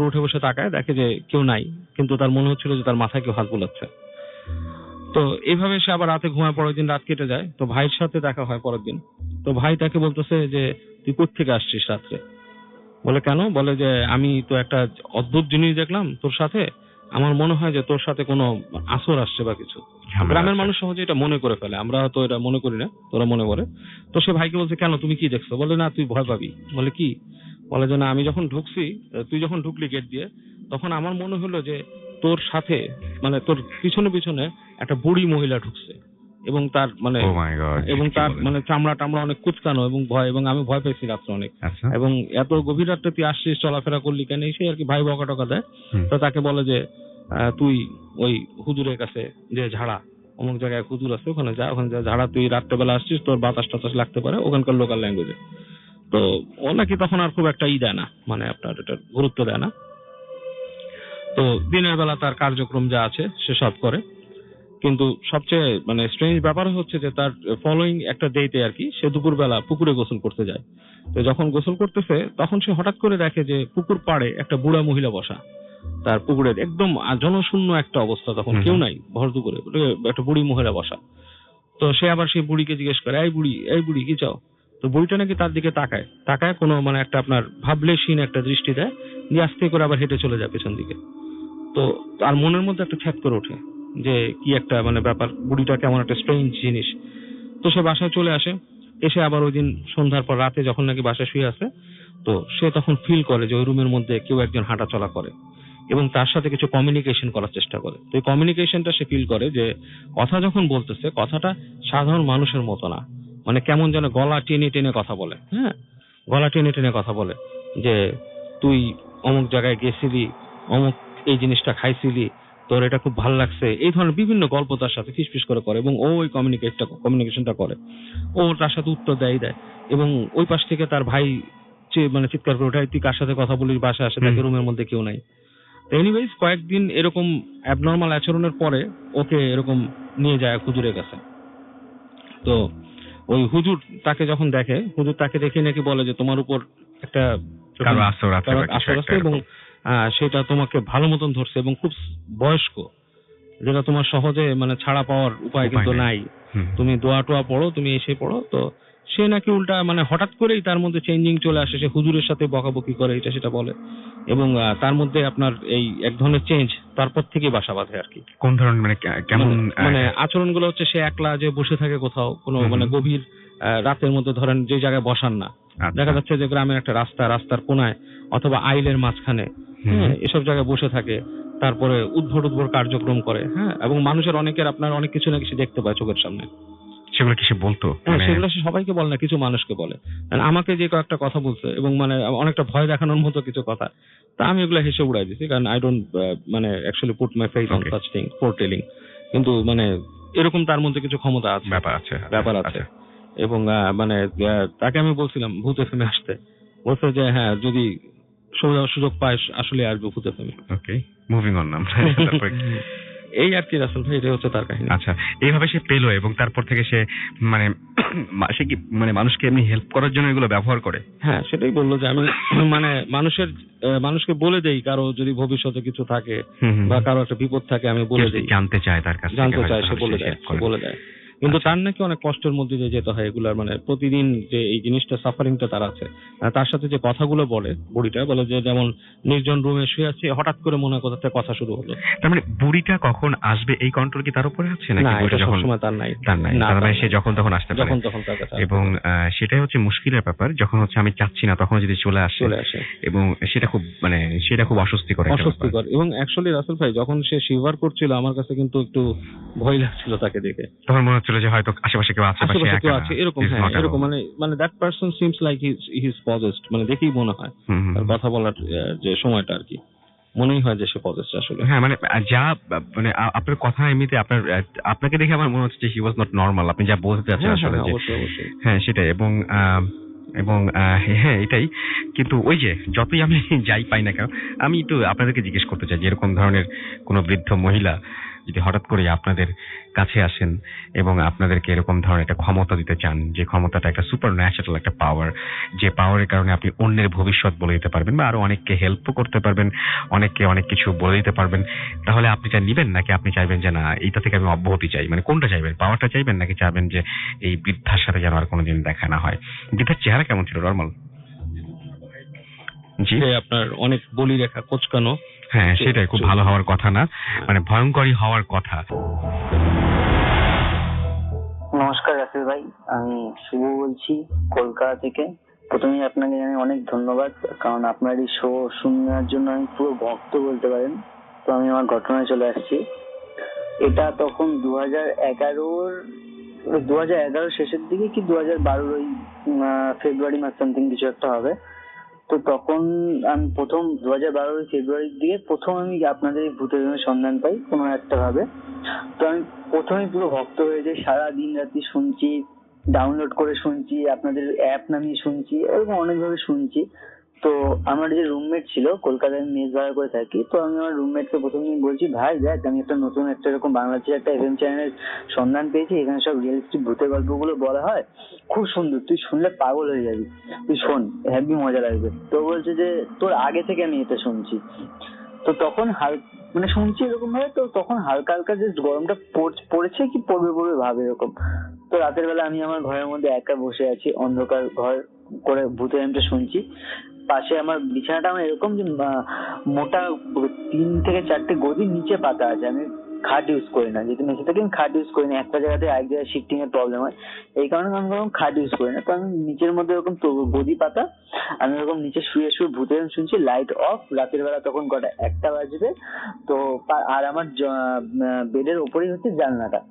উঠে বসে তাকায়, দেখে যে কেউ নাই, কিন্তু তার মনে হচ্ছিল যে তার মাথায় কেউ হাত বুলাচ্ছে। তো এইভাবে সে আবার রাতে ঘুমায়, পরের দিন রাত কেটে যায়। তো ভাইয়ের সাথে দেখা হয় পরের দিন। তো ভাই তাকে বলতেছে যে তুই কোথা থেকে আসছিস রাত্রে? বলে কেন? বলে যে আমি তো একটা অদ্ভুত জিনিস দেখলাম তোর সাথে, আমার মনে হয় যে তোর সাথে কোনো আসর আসছে বা কিছু। গ্রামের মানুষ সহজে এটা মনে করে ফেলে, আমরা তো এটা মনে করি না, তোরা মনে করে। তো সে ভাইকে বলছে কেন, তুমি কি দেখছো? বলে না তুই ভয় পাবি। বলে কি? বলে যে না, আমি যখন ঢুকছি, তুই যখন ঢুকলি গেট দিয়ে, তখন আমার মনে হলো যে তোর সাথে, মানে তোর পিছনে পিছনে একটা বুড়ি মহিলা ঢুকছে, এবং তার মানে মানে চামড়া টামড়া অনেক কুচকানো এবং ভয়, এবং আমি ভয় পেয়েছি রাত্রে অনেক। এবং এত গভীর রাত্রে তুই আসছিস, চলাফেরা করলি কেন? সেই আর কি ভাই বকা টকা দেয়। তো তাকে বলে যে তুই ওই হুজুরের কাছে যে ঝাড়া, অমুক জায়গায় হুজুর আছে, ওখানে যা ঝাড়া, তুই রাত্রেবেলা আসছিস, তোর বাতাস টাতাস লাগতে পারে, ওখানকার লোকাল ল্যাঙ্গুয়েজে। তো ও নাকি তখন আর খুব একটা দেয় না, মানে আপনার এটা গুরুত্ব দেয় না। তো দিনের বেলা তার কার্যক্রম যা আছে সে সব করে, কিন্তু সবচেয়ে মানে স্ট্রেঞ্জ ব্যাপার হচ্ছে যে তার ফলোইং একটা ডেতে আর কি, সে দুপুরবেলা পুকুরে গোসল করতে যায়। তো যখন গোসল করতেছে, তখন সে হঠাৎ করে দেখে যে পুকুর পাড়ে একটা বুড়া মহিলা বসা, তার পুকুরের একদম জনশূন্য একটা অবস্থা, তখন কেউ নাই, ভর দুপুরে একটা বুড়ি মহিলা বসা। তো সে আবার সেই বুড়িকে জিজ্ঞেস করে, এই বুড়ি কি চাও? তো বুড়িটা নাকি তার দিকে তাকায় কোনো মানে একটা আপনার ভাবলেশীন একটা দৃষ্টি দেয়, দিয়ে আস্তে করে আবার হেঁটে চলে যায় পেছন দিকে। তো তার মনের মধ্যে একটা ছ্যাদ করে ওঠে যে কি একটা মানে ব্যাপার, বুড়িটা কেমন একটা স্ট্রেঞ্জ জিনিস। তো সে বাসায় চলে আসে, এসে আবার ওই দিন সন্ধ্যার পর রাতে যখন নাকি বাসায় শুয়ে আছে, তো সে তখন ফিল করে যে ওই রুমের মধ্যে কেউ একজন হাঁটা চলা করে, এবং তার সাথে কিছু কমিউনিকেশন করার চেষ্টা করে। তো এই কমিউনিকেশনটা সে ফিল করে যে কথা যখন বলতেছে, কথাটা সাধারণ মানুষের মতো না, মানে কেমন যেন গলা টেনে টেনে কথা বলে। হ্যাঁ, গলা টেনে টেনে কথা বলে যে তুই অমুক জায়গায় গেছিলি, অমুক এই জিনিসটা খাইছিলি, তোর এটা খুব ভালো লাগছে, এই ধরনের বিভিন্ন গল্প তার সাথে ফিসফিস করে, এবং ও ওই কমিউনিকেশনটা করে, ও তার সাথে উত্তর দেয়, এবং ওই পাশ থেকে তার ভাই মানে চিৎকার করে ওঠায়, তুই কার সাথে কথা বলিস, বাসায় আসে তাকে রুমের মধ্যে কেউ নাই। এনিওয়েজ কয়েকদিন এরকম অ্যাবনর্মাল আচরণের পরে ওকে এরকম নিয়ে যায় হুজুরের কাছে। তো ওই হুজুর তাকে যখন দেখে, হুজুর তাকে দেখে নাকি বলে যে তোমার উপর একটা আসর আছে, এবং সেটা তোমাকে ভালো মতন ধরছে, এবং খুব বয়স্ক, যেটা তোমার সহজে মানে ছাড়া পাওয়ার উপায় কিন্তু নাই। তুমি দোয়া টোয়া পড়ো, তুমি এসে পড়ো। তো সে নাকি উল্টা মানে হঠাৎ করেই তার মধ্যে চেঞ্জিং চলে আসে, সে হুজুরের সাথে বকাবকি করে, এটা সেটা বলে, এবং তার মধ্যে আপনার এই এক ধরনের চেঞ্জ তারপর থেকে বাসা বাঁধে আর কি। কোন ধরনের মানে কেমন মানে আচরণগুলো হচ্ছে সে একলা যে বসে থাকে কোথাও কোনো মানে গভীর রাতের মধ্যে, ধরেন যে জায়গায় বসান না, দেখা যাচ্ছে যে গ্রামের একটা রাস্তার কোনায় অথবা আইলের মাঝখানে, হ্যাঁ, এসব জায়গায় বসে থাকে, তারপরে উদ্ভট কার্যক্রম করে, হ্যাঁ, এবং মানুষের অনেকের আপনার অনেক কিছু না কিছু দেখতে পায় চোখের সামনে। সেগুলো কি সে বলতো? সেগুলো সে সবাইকে বলে না, কিছু মানুষকে বলে। আমাকে যে কয়েকটা কথা বলছে এবং মানে অনেকটা ভয় দেখানোর মতো কিছু কথা, তা আমি এগুলো হেসে উড়াই দিছি, কারণ আই ডোন্ট মানে actually put my face on such thing for telling. কিন্তু মানে এরকম তার মধ্যে কিছু ক্ষমতা আছে, ব্যাপার আছে। এবং মানে তাকে আমি বলছিলাম ভূত এফএমে আসতে, বলছে যে হ্যাঁ যদি সুযোগ পায় আসলে আসবে ভূত এফএমে। ওকে, মুভিং অন নাম। এই আর কি রাসেল ভাই, এটা হচ্ছে তার কাহিনী। আচ্ছা, এইভাবে সে পেলো এবং তারপর থেকে সে মানে সে কি মানে মানুষকে এমনি হেল্প করার জন্য এগুলো ব্যবহার করে? হ্যাঁ, সেটাই বললো যে আমি মানে মানুষকে বলে দেই, কারো যদি ভবিষ্যতে কিছু থাকে বা কারো একটা বিপদ থাকে আমি বলে দেই, জানতে চায় তার কাছে, জানতে চায়, সে বলে দেয়। কিন্তু তার নাকি অনেক কষ্টের মধ্যে দিয়ে যেতে হয় এগুলার, মানে প্রতিদিন যে এই জিনিসটা সাফারিংটা তার আছে। তার সাথে যে কথাগুলো বলে বুড়িটা, বলে যে যেমন নির্জন রুমে শুয়ে আছে, হঠাৎ করে মনে হয় কোথা থেকে কথা শুরু হলো। তার মানে বুড়িটা কখন আসবে এই কন্ট্রোল কি তার উপরে আছে নাকি? না, এটা সবসময় তার নাই। তার মানে সে যখন তখন আসতে পারে, যখন তখন তার কাছে। এবং সেটাই হচ্ছে মুশকিলের ব্যাপার, যখন হচ্ছে আমি চাচ্ছি না তখন যদি চলে আসে, এবং সেটা খুব অস্বস্তিকর। এবং অ্যাকচুয়ালি রাসেল ভাই যখন সে শিভার করছিল আমার কাছে কিন্তু একটু ভয় লাগছিল তাকে দেখে। তখন মনে হচ্ছিল যে হয়তো আশেপাশে কেউ আছে বা সে একা আছে, এরকম। হ্যাঁ, এরকম মানে that person seems like he is possessed, মানে দেখেই মনে হয় তার কথা বলার যে সময়টা আর কি, মনেই হয় যে সে পজেসড আসলে। হ্যাঁ, মানে যা মানে আপনার কথা এমনিতে আপনাকে দেখে আমার মনে হচ্ছে যে হি ওয়াজ নট নরমাল, আপনি যা বলতে চাচ্ছেন আসলে। অবশ্যই। হ্যাঁ, সেটাই। এবং হ্যাঁ এটাই। কিন্তু ওই যে যতই আমি যাই পাই না কেন, আমি একটু আপনাদেরকে জিজ্ঞেস করতে চাই যে এরকম ধরনের কোনো বৃদ্ধ মহিলা যদি হঠাৎ করে আপনাদের কাছে আসেন এবং আপনাদেরকে এরকম ধরনের একটা ক্ষমতা দিতে চান, যে ক্ষমতাটা একটা সুপার ন্যাচারাল একটা পাওয়ার, যে পাওয়ারের কারণে আপনি অন্যের ভবিষ্যৎ বলে দিতে পারবেন বা আরো অনেককে হেল্পও করতে পারবেন, অনেককে অনেক কিছু বলে দিতে পারবেন, তাহলে আপনি যা নিবেন নাকি আপনি চাইবেন যে না এইটা থেকে আমি অব্যাহতি চাই? মানে কোনটা চাইবেন? পাওয়ারটা চাইবেন নাকি চাইবেন যে এই বৃদ্ধার সাথে যেন আর কোনোদিন দেখা না হয়? বৃদ্ধার চেহারা কেমন ছিল? নরমাল? জি, আপনার অনেক বলি রেখা কোচকানো। হ্যাঁ, সেটাই খুব ভালো হওয়ার কথা না, মানে ভয়ঙ্করই হওয়ার কথা। নমস্কার রাসেল ভাই, আমি শুভ বলছি কলকাতা থেকে। প্রথমেই আপনাকে জানাই অনেক ধন্যবাদ, কারণ আপনার এই শো শোনার জন্য আমি পুরো ভক্ত বলতে পারেন। তো আমি আমার ঘটনায় চলে আসছি। এটা তখন 2011 শেষের দিকে কি 2012 ওই ফেব্রুয়ারি মাস সামথিং কিছু একটা হবে। তো তখন আমি প্রথম 2012 ফেব্রুয়ারির দিকে প্রথম আমি আপনাদের এই ভূতের সন্ধান পাই কোনো একটা ভাবে। তো আমি প্রথমে পুরো ভক্ত হয়ে যাই, সারা দিন রাত্রি শুনছি, ডাউনলোড করে শুনছি, আপনাদের অ্যাপ নামিয়ে শুনছি, এরকম অনেকভাবে শুনছি। তো আমার যে রুমমেট ছিল, কলকাতায় মেস ভাড়া করে থাকি, তো আমি আমার রুমমেটকে প্রথম দিন বলছি, ভাই দেখ আমি একটা নতুন একটা এরকম বাংলাদেশের একটা এফএম চ্যানেলের সন্ধান পেয়েছি, এখানে সব রিয়েলিস্টিক ভূতের গল্পগুলো বলা হয়, খুব সুন্দর, তুই শুনলে পাগল হয়ে যাবি, তুই শোন, হেব্বি মজা লাগবে। তো বলছে যে তোর আগে থেকে আমি এটা শুনছি। তো তখন মানে শুনছি এরকম ভাবে, তো তখন হালকা হালকা যে গরমটা পড়েছে কি পড়বে ভাবে এরকম। তো রাতের বেলা আমি আমার ঘরের মধ্যে একা বসে আছি, অন্ধকার ঘর করে ভূতের গল্পটা শুনছি। পাশে আমার বিছানাটা আমার এরকম যে মোটা 3 থেকে 4টে গদি নিচে পাতা আছে, আমি খাট ইউজ করি না, যেহেতু মেসে থাকি আমি খাট ইউজ করি না, একটা জায়গাতে আরেক জায়গায় শিফটিং এর প্রবলেম হয়, এই কারণে আমি খাট ইউজ করি না। তো আমি নিচের মধ্যে এরকম গদি পাতা, আমি এরকম নিচে শুয়ে ভূতের শুনছি, লাইট অফ, রাতের বেলা তখন কটা 1টা বাজবে। তো আর আমার বেডের ওপরেই হচ্ছে জানলাটা।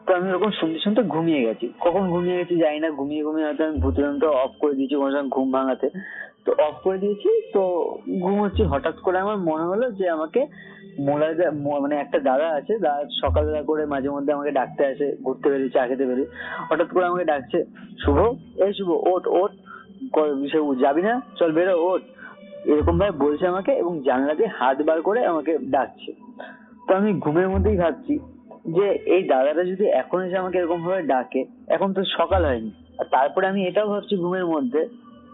তো আমি ওরকম শুনতে শুনতে ঘুমিয়ে গেছি, কখন ঘুমিয়ে গেছি জানি না, ঘুমিয়ে হয়তো আমি ভূতের যন্ত্র অফ করে দিয়েছি কোনো সময় ঘুম ভাঙাতে। তো অফ করে দিয়েছি, তো ঘুমোচ্ছি, হঠাৎ করে আমার মনে হলো যে আমাকে মানে একটা দাদা আছে, দাদা সকালবেলা করে মাঝে মধ্যে আমাকে ডাকতে আসে, ঘুরতে বেরিয়ে চা খেতে বেরিয়ে, হঠাৎ করে আমাকে ডাকছে, শুভ, এই শুভ ওঠ, যাবি না, চল বেরো, ওঠ, এরকম ভাবে বলছে আমাকে, এবং জানলা দিয়ে হাত বার করে আমাকে ডাকছে। তো আমি ঘুমের মধ্যেই ভাবছি যে এই দাদাটা যদি এখন এসে আমাকে এরকম ভাবে ডাকে, এখন তো সকাল হয়নি, আর তারপরে আমি এটাও ভাবছি ঘুমের মধ্যে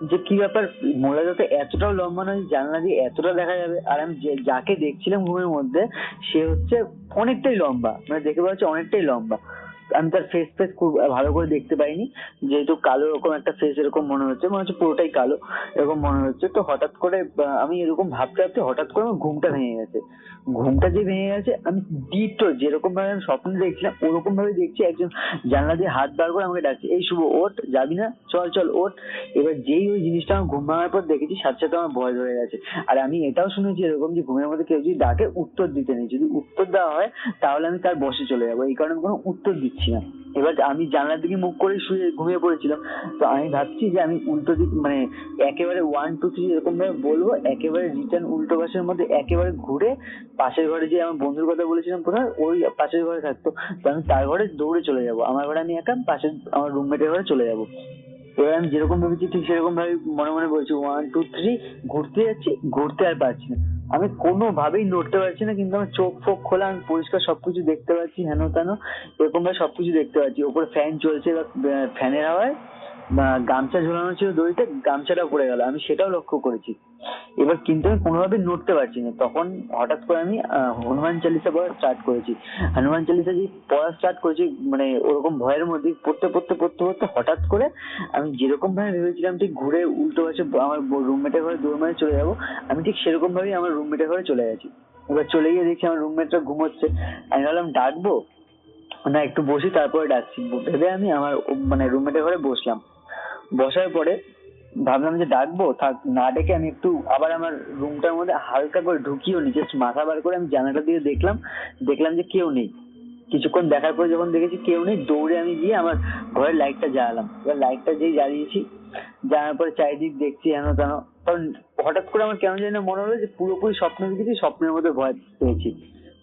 যে কি ব্যাপার, মোড়া যাতে এতটাও লম্বা নয়, জানলা দিয়ে এতটা দেখা যাবে, আর আমি যাকে দেখছিলাম ঘুমের মধ্যে সে হচ্ছে অনেকটাই লম্বা, মানে দেখে পাচ্ছি অনেকটাই লম্বা। তো আমি তার ফেস খুব ভালো করে দেখতে পাইনি, যেহেতু কালো এরকম একটা ফেস এরকম মনে হচ্ছে পুরোটাই কালো এরকম মনে হচ্ছে। তো হঠাৎ করে আমি এরকম ভাবতে ভাবতে হঠাৎ করে আমার ঘুমটা ভেঙে গেছে। ঘুমটা যে ভেঙে গেছে, আমি ডিটো যেরকম ভাবে আমি স্বপ্নে দেখছিলাম ওরকম ভাবে দেখছি একজন জানলা দিয়ে হাত বার করে আমাকে ডাকছে, এই শুভ ওঠ, যাবি না, চল চল ওঠ। এবার যেই ওই জিনিসটা আমার ঘুম ভাঙার পর দেখেছি, সাথে সাথে আমার ভয় ধরে গেছে। আর আমি এটাও শুনেছি এরকম যে ঘুমের মধ্যে কেউ যদি ডাকে উত্তর দিতে নেই, যদি উত্তর দেওয়া হয় তাহলে আমি তার বসে চলে যাবো, এই কারণে কোনো উত্তর দিচ্ছি না। এবার আমি জানলার দিকে মুখ করে শুয়ে ঘুমিয়ে পড়েছিলাম। তো আমি ভাবছি যে আমি উল্টো দিক মানে একেবারে 1 2 3 এরকম ভাবে বলবো, একেবারে রিটার্ন উল্টো পাশের মধ্যে একেবারে ঘুরে পাশের ঘরে যে আমার বন্ধুর কথা বলেছিলাম প্রথমে, ওই পাশের ঘরে থাকতো, তো আমি তার ঘরে দৌড়ে চলে যাবো। আমার ঘরে আমি একা, পাশের আমার রুমমেটের ঘরে চলে যাবো। এবার আমি যেরকম ভেবেছি ঠিক সেরকম ভাবে মনে মনে বলছি 1 2 3, ঘুরতে যাচ্ছি, ঘুরতে আর পারছি না, আমি কোনোভাবেই নড়তে পারছি না, কিন্তু আমার চোখ ফোক খোলা, আমি পরিষ্কার সবকিছু দেখতে পাচ্ছি, হেন তেন এরকম ভাবে সবকিছু দেখতে পাচ্ছি। ওপরে ফ্যান চলছে, ফ্যানের হাওয়ায় গামছা ঝোলানো ছিল দড়িতে, গামছাটা পড়ে গেল, আমি সেটাও লক্ষ্য করেছি। এবার কিন্তু আমি কোনোভাবে নড়তে পারছি না। তখন হঠাৎ করে আমি হনুমান চালিসা পড়া স্টার্ট করেছি। হনুমান চালিসা যে পড়া স্টার্ট করেছি, মানে ওরকম ভয়ের মধ্যে পড়তে পড়তে পড়তে পড়তে হঠাৎ করে আমি যেরকম ভাবে ভেবেছিলাম ঠিক ঘুরে উল্টো পাশে আমার রুমমেটের ঘরে দৌড় মারে চলে যাবো, আমি ঠিক সেরকম ভাবেই আমার রুমমেটের ঘরে চলে গেছি। এবার চলে গিয়ে দেখছি আমার রুমমেটটা ঘুমোচ্ছে। আমি ভাবলাম ডাকবো না, একটু বসি তারপরে ডাকছি ভেবে আমি আমার মানে রুমমেটের ঘরে বসলাম। বসার পরে ভাবলাম যে ডাকবো, থাক না ডেকে আমি একটু আবার আমার রুমটার মধ্যে হালকা করে ঢুকিও নি, জাস্ট মাথা বার করে আমি জানালাটা দিয়ে দেখলাম যে কেউ নেই। কিছুক্ষণ দেখার পরে যখন দেখেছি কেউ নেই, দৌড়ে আমি গিয়ে আমার ঘরের লাইটটা জ্বালালাম। এবার লাইটটা যেই জ্বালিয়েছি, জানার পরে চারিদিক দেখছি হেন তেন, কারণ হঠাৎ করে আমার কেন জানি না মনে হলো যে পুরোপুরি স্বপ্ন দেখেছি, স্বপ্নের মধ্যে ভয় পেয়েছি,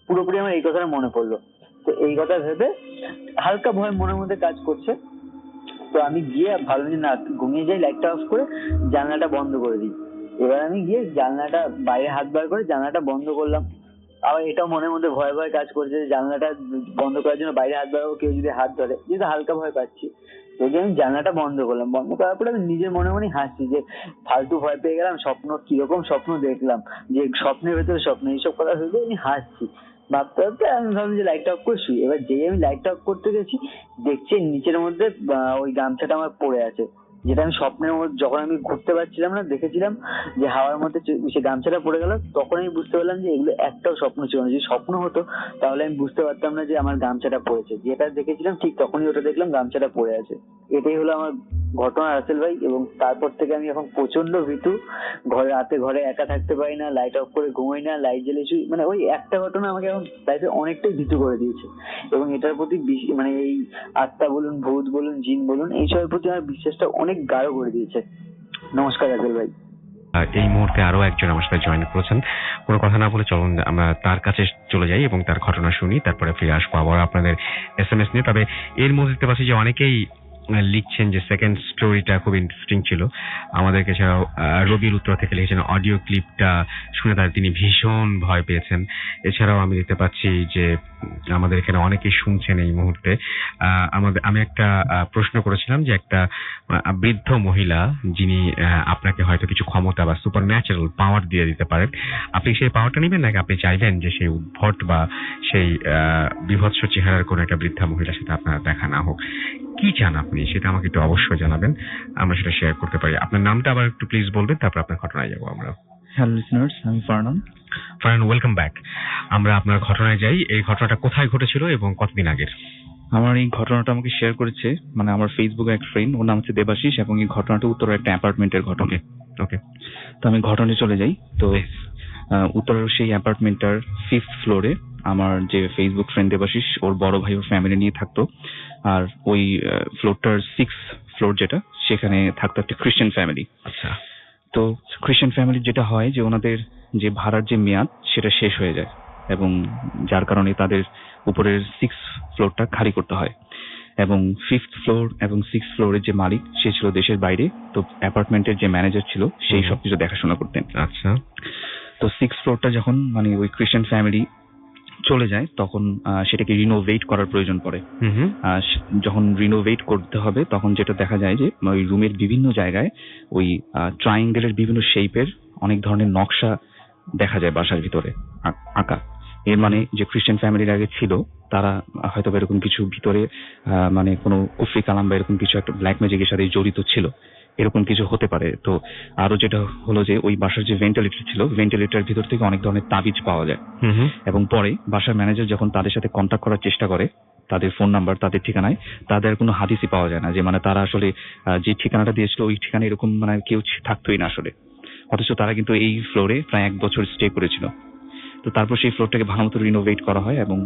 পুরোপুরি আমার এই কথাটা মনে পড়লো। তো এই কথা ভেবে হালকা ভয় মনের মধ্যে কাজ করছে। তো আমি গিয়ে ভাবলাম যে না, ঘুমিয়ে যাই, লাইটটা অফ করে জানলাটা বন্ধ করে দিই। এবার আমি গিয়ে জানলাটা বাইরে হাত বার করে জানলাটা বন্ধ করলাম। আবার এটাও মনের মধ্যে ভয় ভয় কাজ করছে যে জানলাটা বন্ধ করার জন্য বাইরে হাত বাড়াবো, কেউ যদি হাত ধরে, যেহেতু হালকা ভয় পাচ্ছি। তো আমি জানলাটা বন্ধ করলাম, বন্ধ করার পরে আমি নিজের মনে মনে হাসছি যে ফালতু ভয় পেয়ে গেলাম, স্বপ্ন কিরকম স্বপ্ন দেখলাম, যে স্বপ্নের ভেতরে স্বপ্ন, এইসব কথা ভেবে আমি হাসছি। ভাবতে ভাবতে আমি ভাবলাম যে লাইটটা অফ করে শুই। এবার যেই আমি লাইটটা অফ করতে গেছি, দেখছি নিচের মধ্যে ওই গামছাটা আমার পড়ে আছে, যেটা আমি স্বপ্নের মধ্যে যখন আমি ঘুরতে পারছিলাম না, দেখেছিলাম যে হাওয়ার মধ্যে সে গামছাটা পড়ে গেল, তখন আমি বুঝতে পারলাম যে এগুলো একটাও স্বপ্ন ছিল না। যদি স্বপ্ন হতো তাহলে আমি বুঝতে পারতাম না যে আমার গামছাটা পড়েছে, যেটা দেখেছিলাম ঠিক তখনই ওটা দেখলাম গামছাটা পড়ে আছে। এটাই হলো আমার ঘটনা রাসেল ভাই। এবং তারপর থেকে আমি এখন প্রচন্ড ভীতু, ঘরে একা থাকতে পারি না, লাইট অফ করে ঘুমাই না, লাইট জ্বেলে শুই। মানে ওই একটা ঘটনা আমাকে এখন লাইফে অনেকটাই ভীতু করে দিয়েছে, এবং এটার প্রতি মানে এই আত্মা বলুন, ভূত বলুন, জিন বলুন, এইসবের প্রতি আমার বিশ্বাসটা অনেক গাঢ় করে দিয়েছে। নমস্কার রাসেল ভাই। এই মুহূর্তে আরো একজন আমার সাথে জয়েন করেছেন। কোনো কথা না বলে চলুন আমরা তার কাছে চলে যাই এবং তার ঘটনা শুনি, তারপরে ফিরে আসবো আবার আপনাদের SMS নিয়ে। তবে এর মধ্যে দেখতে পাচ্ছি যে অনেকেই লিখছেন যে সেকেন্ড স্টোরিটা খুব ইন্টারেস্টিং ছিল। আমাদেরকে এছাড়াও রবির উত্তর থেকে লিখেছেন অডিও ক্লিপটা শুনে তিনি ভীষণ ভয় পেয়েছেন। এছাড়াও আমি দেখতে পাচ্ছি যে আমাদের এখানে অনেকেই শুনছেন এই মুহূর্তে। আমি একটা প্রশ্ন করেছিলাম যে একটা বৃদ্ধ মহিলা যিনি আপনাকে হয়তো কিছু ক্ষমতা বা সুপার ন্যাচারাল পাওয়ার দিয়ে দিতে পারেন, আপনি সেই পাওয়ারটা নেবেন নাকি আপনি চাইবেন যে সেই উদ্ভট বা সেই বিভৎস চেহারার কোনো একটা বৃদ্ধা মহিলার সাথে আপনার দেখা না হোক? কি চান আপনি সেটা আমাকে একটু অবশ্যই জানাবেন, আমরা সেটা শেয়ার করতে পারি। আপনার নামটা আবার একটু প্লিজ বলবেন, তারপর আপনার ঘটনায় যাবো আমরা। হ্যালো লিসনার্স, আমি ফারহান, ওয়েলকাম ব্যাক। আমরা আপনার ঘটনায় যাই। এই ঘটনাটা কোথায় ঘটেছিল এবং কতদিন আগের? আমার এই ঘটনাটা আমাকে শেয়ার করেছে মানে আমার ফেসবুকে এক ফ্রেন্ড, ওর নাম হচ্ছে দেবাশিস, এবং এই ঘটনাটা উত্তরের একটা অ্যাপার্টমেন্টের ঘটনা। ওকে, তো আমি ঘটনায় চলে যাই। তো উত্তরের সেই অ্যাপার্টমেন্টটার 5th ফ্লোরে আমার যে ফেসবুক ফ্রেন্ড দেবাশিস, ওর বড় ভাই ওর ফ্যামিলি নিয়ে থাকতো। আর ওই ফ্লোরটার 6th ফ্লোর যেটা, সেখানে থাকতো একটা খ্রিস্টান ফ্যামিলি। আচ্ছা। তো খ্রিস্টান ফ্যামিলির যেটা হয় যে ওনাদের যে ভাড়ার যে মেয়াদ সেটা শেষ হয়ে যায়, এবং যার কারণে তাদের উপরের 6th ফ্লোরটা খালি করতে হয়। এবং 5th ফ্লোর এবং 6th ফ্লোরের যে মালিক সে ছিল দেশের বাইরে, তো অ্যাপার্টমেন্টের যে ম্যানেজার ছিল সেই সবকিছু দেখাশোনা করতেন। আচ্ছা। তো 6th ফ্লোরটা যখন মানে ওই খ্রিস্টান ফ্যামিলি চলে যায় তখন সেটাকে রিনোভেট করার প্রয়োজন পড়ে। যখন রিনোভেট করতে হবে তখন যেটা দেখা যায় যে ওই রুমের বিভিন্ন জায়গায় ওই ট্রায়াঙ্গেলের বিভিন্ন শেপের অনেক ধরনের নকশা দেখা যায় বাসার ভিতরে আঁকা। এর মানে যে খ্রিস্টান ফ্যামিলির আগে ছিল তারা হয়তো এরকম কিছু ভিতরে মানে কোনো কুফরি কালাম বা এরকম কিছু একটা ব্ল্যাক ম্যাজিকের সাথে জড়িত ছিল, এরকম কিছু হতে পারে। তো আরো যেটা হলো যে ওই বাসার যে ভেন্টিলেটর ছিল, ভেন্টিলেটর ভিতর থেকে অনেক ধরনের তাবিজ পাওয়া যায়। এবং পরে বাসার ম্যানেজার যখন তাদের সাথে কন্ট্যাক্ট করার চেষ্টা করে, তাদের ফোন নাম্বার, তাদের ঠিকানায়, তাদের কোনো হাদিসই পাওয়া যায় না যে মানে তারা আসলে যে ঠিকানাটা দিয়েছিল ওই ঠিকানায় এরকম মানে কেউ থাকতোই না আসলে। অথচ তারা কিন্তু এই ফ্লোরে প্রায় 1 বছর স্টে করেছিল। তো তারপর সেই ফ্লোরটাকে ভালো মতো রিনোভেট করা হয় এবং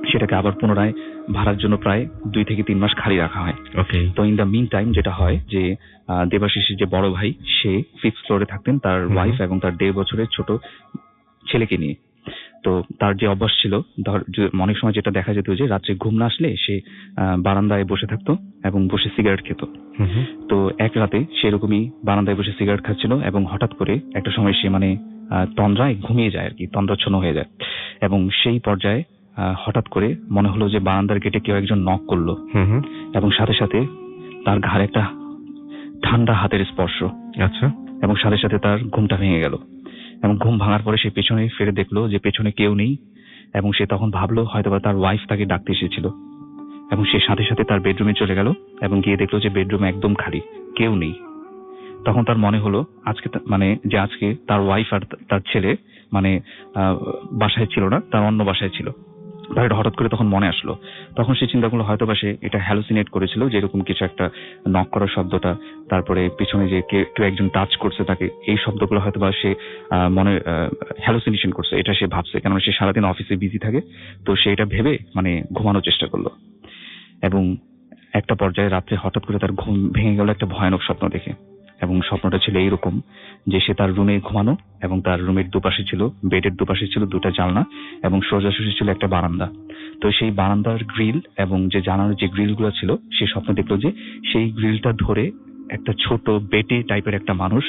সেটাকে আবার পুনরায় ভাড়ার জন্য প্রায় 2 থেকে 3 মাস খালি রাখা হয়। ওকে। তো ইন দ্য মিন টাইম যেটা হয় যে দেবাশিসের যে বড় ভাই, সে 5th ফ্লোরে থাকতেন তার ওয়াইফ এবং তার 1.5 বছরের ছোট ছেলেকে নিয়ে। তো তার যে অভ্যাস ছিল, অনেক সময় যেটা দেখা যেত যে রাত্রে ঘুম না আসলে সে বারান্দায় বসে থাকতো এবং বসে সিগারেট খেত। তো এক রাতে সেরকমই বারান্দায় বসে সিগারেট খাচ্ছিল এবং হঠাৎ করে একটা সময় সে মানে তন্দ্রায় ঘুমিয়ে যায় আর কি, তন্দ্রাচ্ছন্ন হয়ে যায়। এবং সেই পর্যায়ে হঠাৎ করে মনে হলো যে বারান্দার গেটে কেউ একজন নক করলো এবং সাথে সাথে তার ঘাড়ে একটা ঠান্ডা হাতের স্পর্শ। আচ্ছা। এবং সাথে সাথে তার ঘুমটা ভেঙে গেল এবং ঘুম ভাঙার পরে সে পেছনে ফিরে দেখলো যে পেছনে কেউ নেই এবং সে তখন ভাবলো হয়তোবা তার ওয়াইফ তাকে ডাকতে এসেছিল এবং সে সাথে সাথে তার বেডরুমে চলে গেল এবং গিয়ে দেখলো যে বেডরুম একদম খালি, কেউ নেই। তখন তার মনে হলো আজকে তার ওয়াইফ আর তার ছেলে মানে বাসায় ছিল না, তার অন্য বাসায় ছিল। তার এটা হঠাৎ করে তখন মনে আসলো। তখন সে চিন্তা করলো হয়তোবা সে এটা হ্যালুসিনেট করেছিল, যে এরকম কিছু একটা নক করার শব্দটা, তারপরে পিছনে যে কেউ একজন টাচ করছে তাকে, এই শব্দগুলো হয়তোবা সে মনে হ্যালুসিনেশন করছে, এটা সে ভাবছে, কেননা সে সারাদিন অফিসে বিজি থাকে। তো সে এটা ভেবে মানে ঘুমানোর চেষ্টা করলো এবং একটা পর্যায়ে রাত্রে হঠাৎ করে তার ঘুম ভেঙে গেল একটা ভয়ানক স্বপ্ন দেখে। এবং স্বপ্নটা ছিল এইরকম যে সে তার রুমে ঘুমানো এবং তার রুমের দুপাশে ছিল, বেডের দুপাশে ছিল 2টা জানলা এবং সোজাসুজি ছিল একটা বারান্দা। তো সেই বারান্দার গ্রিল এবং যে জানালার যে গ্রিলগুলো ছিল, সে স্বপ্ন দেখলো যে সেই গ্রিলটা ধরে একটা ছোট বেটে টাইপের একটা মানুষ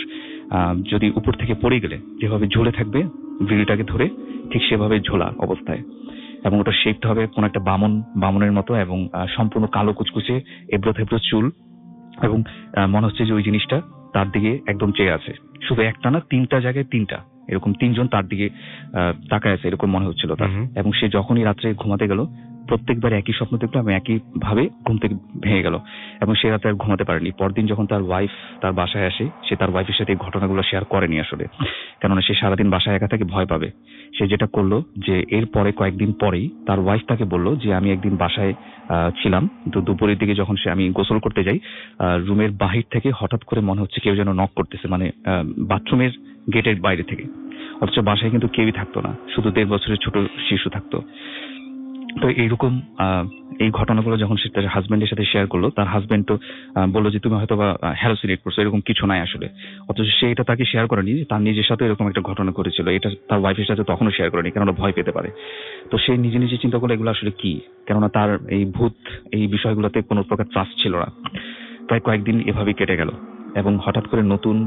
যদি উপর থেকে পড়ে গেলে যেভাবে ঝুলে থাকবে গ্রিলটাকে ধরে, ঠিক সেভাবে ঝোলা অবস্থায়, এবং ওটা শেপটা হবে কোন একটা বামনের মতো এবং সম্পূর্ণ কালো কুচকুচে এবড়ো থেবড়ো চুল এবং মনে হচ্ছে যে ওই জিনিসটা তার দিকে একদম চেয়ে আছে। শুধু একটা না, 3টা জায়গায় 3টা এরকম 3জন তার দিকে তাকায় আছে, এরকম মনে হচ্ছিল তার। এবং সে যখনই রাত্রে ঘুমাতে গেল প্রত্যেকবার একই স্বপ্ন দেখলো এবং একই ভাবে ঘুম থেকে ভেঙে গেল এবং সে রাতে আর ঘুমাতে পারেনি। পরদিন যখন তার ওয়াইফ তার বাসায় আসে, সে তার ওয়াইফের সাথে এই ঘটনাগুলো শেয়ার করেনি আসলে, কেননা সে সারাদিন বাসায় একা থাকে, ভয় পাবে। সে যেটা করলো যে এরপরে কয়েকদিন পরেই তার ওয়াইফ তাকে বললো যে আমি একদিন বাসায় ছিলাম, তো দুপুরের দিকে যখন আমি গোসল করতে যাই, রুমের বাহির থেকে হঠাৎ করে মনে হচ্ছে কেউ যেন নক করতেছে, মানে বাথরুমের গেটের বাইরে থেকে। অথচ বাসায় কিন্তু কেউই থাকতো না, শুধু 1.5 বছরের ছোট শিশু থাকতো। তো এইরকম এই ঘটনাগুলো যখন সে তার হাজবেন্ডের সাথে শেয়ার করলো, তার হাজবেন্ড তো বললো যে তুমি হয়তো বা হ্যালুসিনেট করছো, এরকম কিছু নাই আসলে। অথচ সে এটা তাকে শেয়ার করেনি, তার নিজের সাথে এরকম একটা ঘটনা করেছিল, এটা তার ওয়াইফের সাথে তখনও শেয়ার করেনি, কেননা ভয় পেতে পারে। তো সে নিজে নিজে চিন্তা করলো এগুলো আসলে কি, কেননা তার এই ভূত এই বিষয়গুলোতে কোনো প্রকার ট্রাস্ট ছিল না। প্রায় কয়েকদিন এভাবেই কেটে গেল এবং হঠাৎ করে নতুন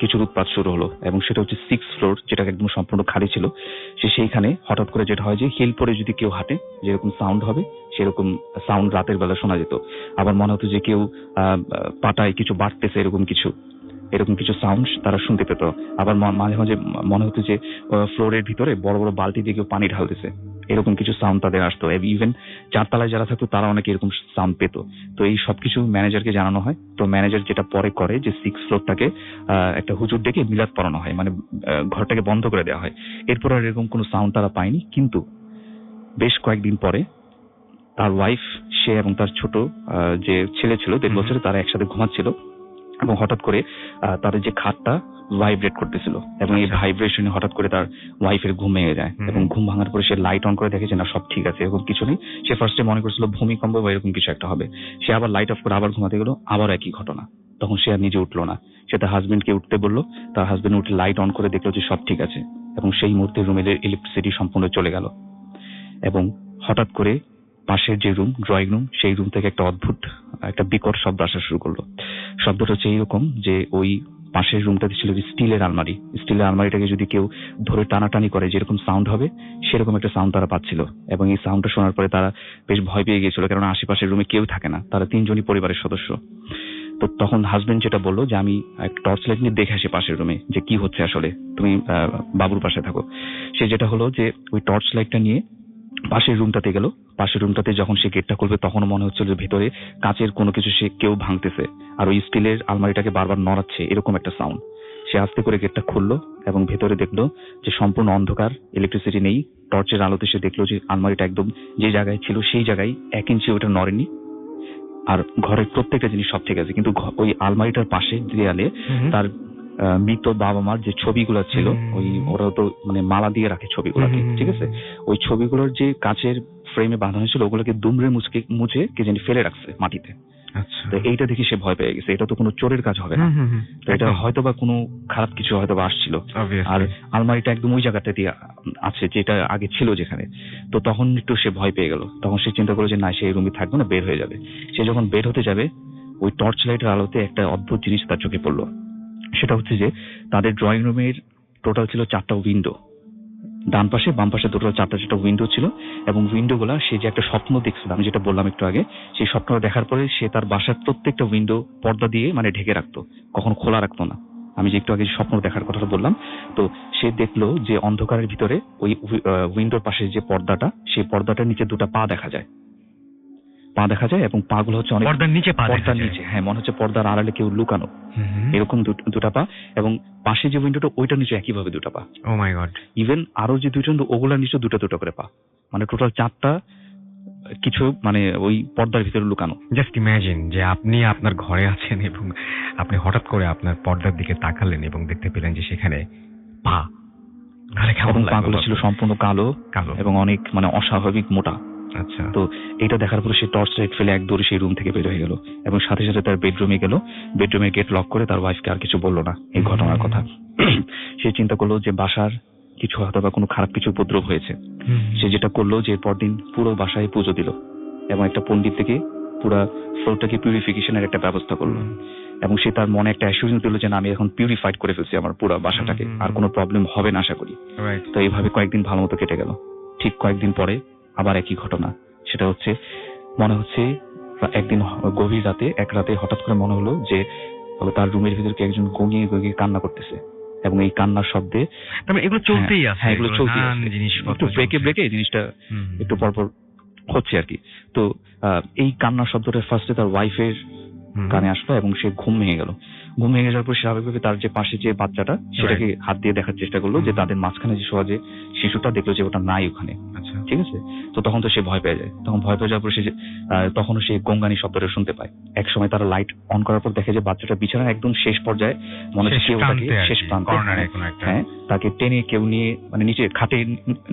কিছুর উৎপাত শুরু হলো এবং সেটা হচ্ছে 6th ফ্লোর, যেটা একদম সম্পূর্ণ খালি ছিল। সেইখানে হঠাৎ করে যেটা হয় যে হিল পরে যদি কেউ হাঁটে যেরকম সাউন্ড হবে, সেরকম সাউন্ড রাতের বেলা শোনা যেত। আবার মনে হতো যে কেউ পাটায় কিছু বাড়তেছে, এরকম কিছু সাউন্ড তারা শুনতে পেত। আবার মাঝে মাঝে মনে হতো যে ফ্লোরের ভিতরে বড় বড় বালতি দিয়ে কেউ পানি ঢালতেছে, এরকম কিছু সাউন্ড তাদের আসতো। ইভেন 4 তলায় যারা থাকতো তারা অনেকে এরকম সাউন্ড পেত। তো এই সবকিছু ম্যানেজারকে জানানো হয়। তো ম্যানেজার যেটা পরে করে যে 6th ফ্লোরটাকে একটা হুজুর ডেকে মিলাদ পড়ানো হয়, মানে ঘরটাকে বন্ধ করে দেওয়া হয়। এরপর আর এরকম কোনো সাউন্ড তারা পায়নি। কিন্তু বেশ কয়েকদিন পরে তার ওয়াইফ, সে এবং তার ছোট যে ছেলে ছিল 1.5 বছরে, তারা একসাথে ঘুমাচ্ছিল এবং হঠাৎ করে তাদের যে খাটটা ভাইব্রেট করতেছিল এবং এই ভাইব্রেশনে হঠাৎ করে তার ওয়াইফের ঘুম ভেঙে যায় এবং ঘুম ভাঙার পরে সে লাইট অন করে দেখে যে না, সব ঠিক আছে, এরকম কিছু নেই। সে ফার্স্টে মনে করছিল ভূমিকম্প বা এরকম কিছু একটা হবে। সে আবার লাইট অফ করে আবার ঘুমাতে গেল, আবার একই ঘটনা। তখন সে আর নিজে উঠলো না, সে তার হাজবেন্ডকে উঠতে বললো। তার হাজবেন্ড উঠে লাইট অন করে দেখলো যে সব ঠিক আছে এবং সেই মুহূর্তে রুমের ইলেকট্রিসিটি সম্পূর্ণ চলে গেল। এবং হঠাৎ করে পাশের যে রুম, ড্রয়িং রুম, সেই রুম থেকে একটা অদ্ভুত একটা বিকট শব্দ আসা শুরু করলো। শব্দটা হচ্ছে এইরকম যে ওই পাশের রুমটাতে ছিল যে স্টিলের আলমারি, স্টিলের আলমারিটাকে যদি কেউ ধরে টানাটানি করে যেরকম সাউন্ড হবে, সেরকম একটা সাউন্ড তারা পাচ্ছিল। এবং এই সাউন্ডটা শোনার পরে তারা বেশ ভয় পেয়ে গিয়েছিল, কারণ আশেপাশের রুমে কেউ থাকে না, তারা 3জনই পরিবারের সদস্য। তো তখন হাজবেন্ড যেটা বললো যে আমি একটা টর্চ লাইট নিয়ে দেখে আসি পাশের রুমে যে কি হচ্ছে আসলে, তুমি বাবুর পাশে থাকো। সে যেটা হলো যে ওই টর্চ লাইটটা নিয়ে পাশের রুমটাতে গেল। পাশের রুমটাতে যখন সে গেটটা খুলবে তখন মনে হচ্ছিল যে ভেতরে কাচের কোনো কিছু সে কেউ ভাঙতেছে আর ওই স্টিলের আলমারিটাকে বারবার নড়াচ্ছে, এরকম একটা সাউন্ড। সে আস্তে করে গেটটা খুললো এবং ভেতরে দেখলো যে সম্পূর্ণ অন্ধকার, ইলেকট্রিসিটি নেই। টর্চের আলোতে সে দেখলো যে আলমারিটা একদম যে জায়গায় ছিল সেই জায়গায় 1 ইঞ্চি ওটা নড়েনি। আর ঘরের প্রত্যেকটা জিনিস সব ঠিক আছে, কিন্তু ওই আলমারিটার পাশে দেয়ালে তার মৃত বাবা মার যে ছবিগুলো ছিল, ওই ওরা তো মানে মালা দিয়ে রাখে ছবিগুলোকে, ঠিক আছে, ওই ছবিগুলোর যে কাচের ফ্রেমে বাঁধানো ছিল ওগুলোকে দুমড়ে মুছে কে জানি ফেলে রাখছে মাটিতে। আচ্ছা, তো এইটা দেখে সে ভয় পেয়ে গেছে, এটা তো কোনো চোরের কাজ হবে না, তো এটা হয়তো বা কোনো খারাপ কিছু হয়তো বা আসছিল। আর আলমারিটা একদম ওই জায়গাটা দিয়ে আছে যেটা আগে ছিল যেখানে। তো তখন একটু সে ভয় পেয়ে গেল। তখন সে চিন্তা করলো যে না, সে এই রুমে থাকবে না, বের হয়ে যাবে। সে যখন বের হতে যাবে ওই টর্চ লাইটের আলোতে একটা অদ্ভুত জিনিস তার চোখে পড়লো। সেটা হচ্ছে যে তাদের ড্রয়িং রুমের টোটাল ছিল 4টা উইন্ডো, ডান পাশে বাম পাশে টোটাল 4টা উইন্ডো ছিল। এবং উইন্ডো গুলা সে যে একটা স্বপ্ন দেখছিল, আমি যেটা বললাম একটু আগে, সেই স্বপ্নটা দেখার পরে সে তার বাসার প্রত্যেকটা উইন্ডো পর্দা দিয়ে মানে ঢেকে রাখতো, কখনো খোলা রাখতো না। আমি যে একটু আগে স্বপ্ন দেখার কথাটা বললাম, তো সে দেখলো যে অন্ধকারের ভিতরে ওই উইন্ডোর পাশে যে পর্দাটা, সেই পর্দাটার নিচে 2টা পা দেখা যায়, এবং পা গুলো হচ্ছে অনেক পর্দার নিচে, পর্দার নিচে, হ্যাঁ, মনে হচ্ছে পর্দার আড়ালে কেউ লুকানো, এরকম 2টা পা। এবং পাশে যে উইন্ডোটা ওইটার নিচে একইভাবে 2টা পা। ও মাই গড। ইভেন আরো যে 2টা ওগুলার নিচে 2টা করে পা, মানে টোটাল 4টা কিছু মানে ওই পর্দার ভিতরে লুকানো। জাস্ট ইমাজিন যে আপনি আপনার ঘরে আছেন এবং আপনি হঠাৎ করে আপনার পর্দার দিকে তাকালেন এবং দেখতে পেলেন যে সেখানে পা। তাহলে কেমন এবং লাগলো? পাগুলো ছিল সম্পূর্ণ কালো এবং অনেক মানে অস্বাভাবিক মোটা। আচ্ছা, তো এটা দেখার পরে সে টর্চ লাইট ফেলে এক দৌড়ে সেই রুম থেকে বের হয়ে গেল এবং সাথে সাথে তার বেডরুমে গেল। বেডরুমের গেট লক করে তার ওয়াইফকে আর কিছু বললো না এই ঘটনার কথা। সে চিন্তা করলো যে বাসার কিছু হয়তো বা কোনো খারাপ কিছু উপদ্রব হয়েছে। সে যেটা করলো যে পরদিন পুরো বাসায় পুজো দিল এবং একটা পণ্ডিত থেকে পুরো ফ্লোরটাকে পিউরিফিকেশনের একটা ব্যবস্থা করলো। এবং সে তার মনে একটা অ্যাসুরেন্স দিল যে না, আমি এখন পিউরিফাইড করে ফেলছি আমার পুরো বাসাটাকে, আর কোনো প্রবলেম হবে না আশা করি। তো এইভাবে কয়েকদিন ভালো মতো কেটে গেল। ঠিক কয়েকদিন পরে আবার একই ঘটনা। সেটা হচ্ছে মনে হচ্ছে একদিন গভীর রাতে, এক রাতে হঠাৎ করে মনে হলো যে তার রুমের ভিতরে কে একজন গঙিয়ে গঙিয়ে কান্না করতেছে এবং এই কান্নার শব্দে এগুলো চলতেই আছে। হ্যাঁ, এগুলো চলতেই আছে, একটু ব্রেকে এই জিনিসটা একটু পরপর হচ্ছে আর কি। তো এই কান্নার শব্দটা ফার্স্টে তার ওয়াইফের কানে আসলো এবং সে ঘুম ভেঙে গেল। ঘুম ভেঙে যাওয়ার পর স্বাভাবিকভাবে তার যে পাশে যে বাচ্চাটা সেটাকে হাত দিয়ে দেখার চেষ্টা করলো যে তাদের মাঝখানে যে শোয়া যে শিশুটা, দেখলো যে ওটা নাই ওখানে। আচ্ছা, ঠিক আছে। তো তখন তো সে ভয় পেয়ে যায়। তখন ভয় পেয়ে যাওয়ার পর সে তখনও সে গঙ্গানি শব্দটা শুনতে পায়। এক সময় তারা লাইট অন করার পর দেখে যে বাচ্চাটা বিছানার একদম শেষ পর্যায়ে, মনে হচ্ছে কেউ তাকে শেষ প্রান্তে, হ্যাঁ, তাকে টেনে কেউ নিয়ে মানে নিচে খাটের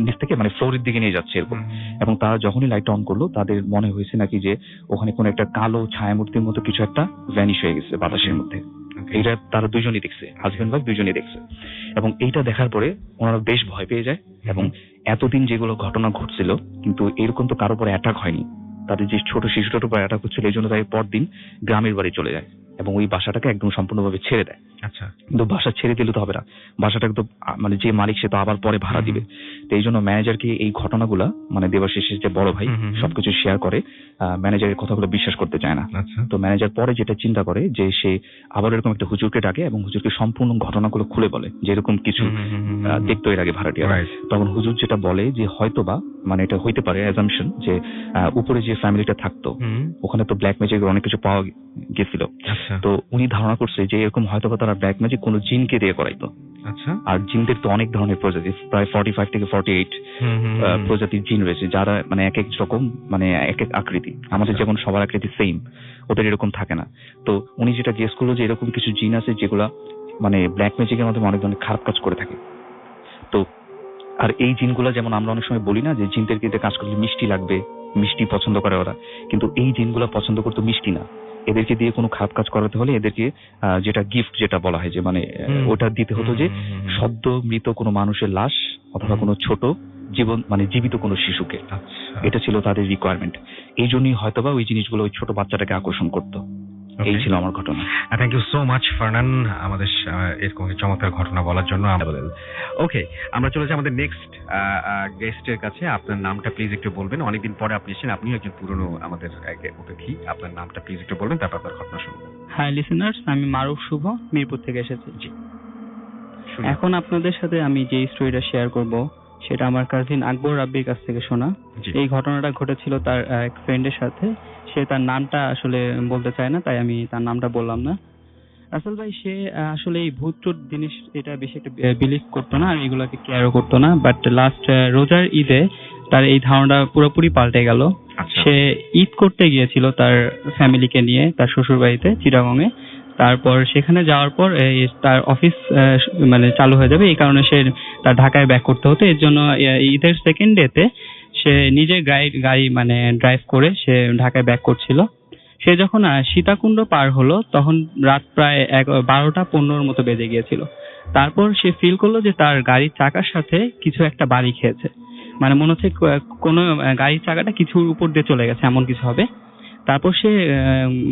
নিচ থেকে মানে ফ্লোরের দিকে নিয়ে যাচ্ছে এরকম। এবং তারা যখনই লাইট অন করলো তাদের মনে হয়েছে নাকি যে ওখানে কোনো একটা কালো ছায়ামূর্তির মতো কিছু একটা ভ্যানিশ হয়ে গেছে বাতাসের মধ্যে। এইটা তারা দুজনই দেখছে, হাজবেন্ড ওয়াইফ দুজনই দেখছে। এবং এইটা দেখার পরে ওনারা বেশ ভয় পেয়ে যায়। এবং এতদিন যেগুলো ঘটনা ঘটছিল কিন্তু এরকম তো কারোর উপর অ্যাটাক হয়নি, তাদের যে ছোট শিশুটার উপর অ্যাটাক হচ্ছিল, এই জন্য তাই পরদিন গ্রামের বাড়ি চলে যায় এবং ওই বাসাটাকে একদম সম্পূর্ণভাবে ছেড়ে দেয়। আচ্ছা, কিন্তু বাসা ছেড়ে দিলে তো হবে না, বাসাটা একদম মানে যে মালিক সে তো আবার পরে ভাড়া দিবে। তো এই জন্য ম্যানেজারকে এই ঘটনাগুলা মানে দেবাশিসের যে বড় ভাই সবকিছু শেয়ার করে, ম্যানেজারের কথাগুলো বিশ্বাস করতে চায় না। তো ম্যানেজার পরে যেটা চিন্তা করে যে সে আবার এরকম একটা হুজুরকে ডাকে এবং হুজুরকে সম্পূর্ণ ঘটনাগুলো খুলে বলে যে এরকম কিছু দেখতো এর আগে ভাড়াটিয়া। তখন হুজুর যেটা বলে যে হয়তোবা মানে এটা হইতে পারে অ্যাজাম্পশন যে উপরে যে ফ্যামিলিটা থাকতো ওখানে তো ব্ল্যাক ম্যাজিকের অনেক কিছু পাওয়া গেছিল। তো উনি ধারণা করছে যে এরকম হয়তোবা তারা ব্ল্যাক ম্যাজিক কোনো জিনকে দিয়ে করাইতো। আচ্ছা, আর জিনদের তো অনেক ধরনের প্রজাতি, প্রায় 45 থেকে 48 প্রজাতির জিন রয়েছে, যারা মানে এক এক রকম মানে এক এক আকৃতি। আমাদের যেমন সবার আকৃতি সেম, ওদের এরকম থাকে না। তো উনি যেটা গেস করলো যে এরকম কিছু জিন আছে যেগুলা মানে ব্ল্যাক ম্যাজিকের মাধ্যমে অনেক ধরনের খারাপ কাজ করে থাকে। তো আর এই জিনগুলা যেমন আমরা অনেক সময় বলি না যে জিনদের কিন্তু কাজ করলে মিষ্টি লাগবে, মিষ্টি পছন্দ করে ওরা, কিন্তু এই জিনগুলা পছন্দ করতো মিষ্টি না। এদেরকে দিয়ে কোনো খারাপ কাজ করাতে হলে এদেরকে যেটা গিফট যেটা বলা হয় যে মানে ওটা দিতে হতো যে সদ্য মৃত কোনো মানুষের লাশ অথবা কোনো ছোট জীবন মানে জীবিত কোনো শিশুকে। এটা ছিল তাদের রিকোয়ারমেন্ট। এই জন্যই হয়তোবা ওই জিনিসগুলো ওই ছোট বাচ্চাটাকে আকর্ষণ করতো। এই ছিল আমার ঘটনা। থ্যাংক ইউ সো মাচ ফারনান আমাদের এরকম চমৎকার ঘটনা বলার জন্য। ওকে, আমরা চলে যাই আমাদের নেক্সট গেস্টের কাছে। আপনার নামটা প্লিজ একটু বলবেন। অনেকদিন পরে আপনি এসেছেন, আপনিও একজন পুরনো আমাদের অতিথি। আপনার নামটা প্লিজ একটু বলবেন, তারপর আপনার ঘটনা শুনবো। হাই লিসেনার্স, আমি মারুফ শুভ, মিরপুর থেকে এসেছি। জি, এখন আপনাদের সাথে আমি যে স্টোরিটা শেয়ার করব সেটা আমার কাজিন আকবর রাব্বির কাছ থেকে শোনা। জি। এই ঘটনাটা ঘটেছিল তার এক ফ্রেন্ডের সাথে। সে তার নামটা আসলে বলতে চায় না, তাই আমি তার নামটা বললাম না। রাসেল ভাই, সে আসলে এই ভূত টুত জিনিস এটা বেশি একটা বিলিভ করতো না, আর এগুলোকে কেয়ারও করতো না। বাট লাস্ট রোজার ঈদে তার এই ধারণাটা পুরোপুরি পাল্টে গেল। আচ্ছা। সে ঈদ করতে গিয়েছিল তার ফ্যামিলিকে নিয়ে তার শ্বশুর বাড়িতে চিটাগংয়ে। তারপর সেখানে যাওয়ার পর তার অফিস মানে চালু হয়ে যাবে, এই কারণে সে তার ঢাকায় ব্যাক করতে হতো। এর জন্য ঈদের সেকেন্ড ডেতে সে নিজে গাড়ি মানে ড্রাইভ করে সে ঢাকায় ব্যাক করছিল। সে যখন সীতাকুণ্ড পার হলো তখন রাত প্রায় 12:15 মতো বেজে গিয়েছিল। তারপর সে ফিল করলো যে তার গাড়ির চাকার সাথে কিছু একটা বাড়ি খেয়েছে, মানে মনে হচ্ছে কোনো গাড়ির চাকাটা কিছুর উপর দিয়ে চলে গেছে, এমন কিছু হবে। তারপর সে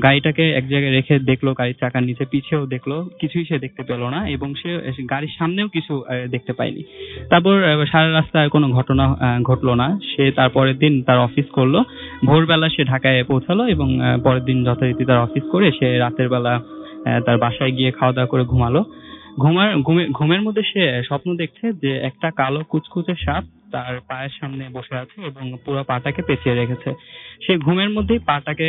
গাড়িটাকে এক জায়গায় রেখে দেখলো, গাড়ির চাকার নিচে পিছেও দেখলো, কিছুই সে দেখতে পেল না, এবং সে গাড়ির সামনেও কিছু দেখতে পায়নি। তারপর সারা রাস্তায় কোনো ঘটনা ঘটলো না। সে তারপরের দিন তার অফিস করলো। ভোরবেলা সে ঢাকায় পৌঁছালো এবং পরের দিন যথারীতি তার অফিস করে সে রাতের বেলা তার বাসায় গিয়ে খাওয়া দাওয়া করে ঘুমালো। ঘুমের মধ্যে সে স্বপ্ন দেখছে যে একটা কালো কুচকুচে সাপ তার পায়ের সামনে বসে আছে এবং পুরো পাটাকে পেঁচিয়ে রেখেছে। সে ঘুমের মধ্যেই পাটাকে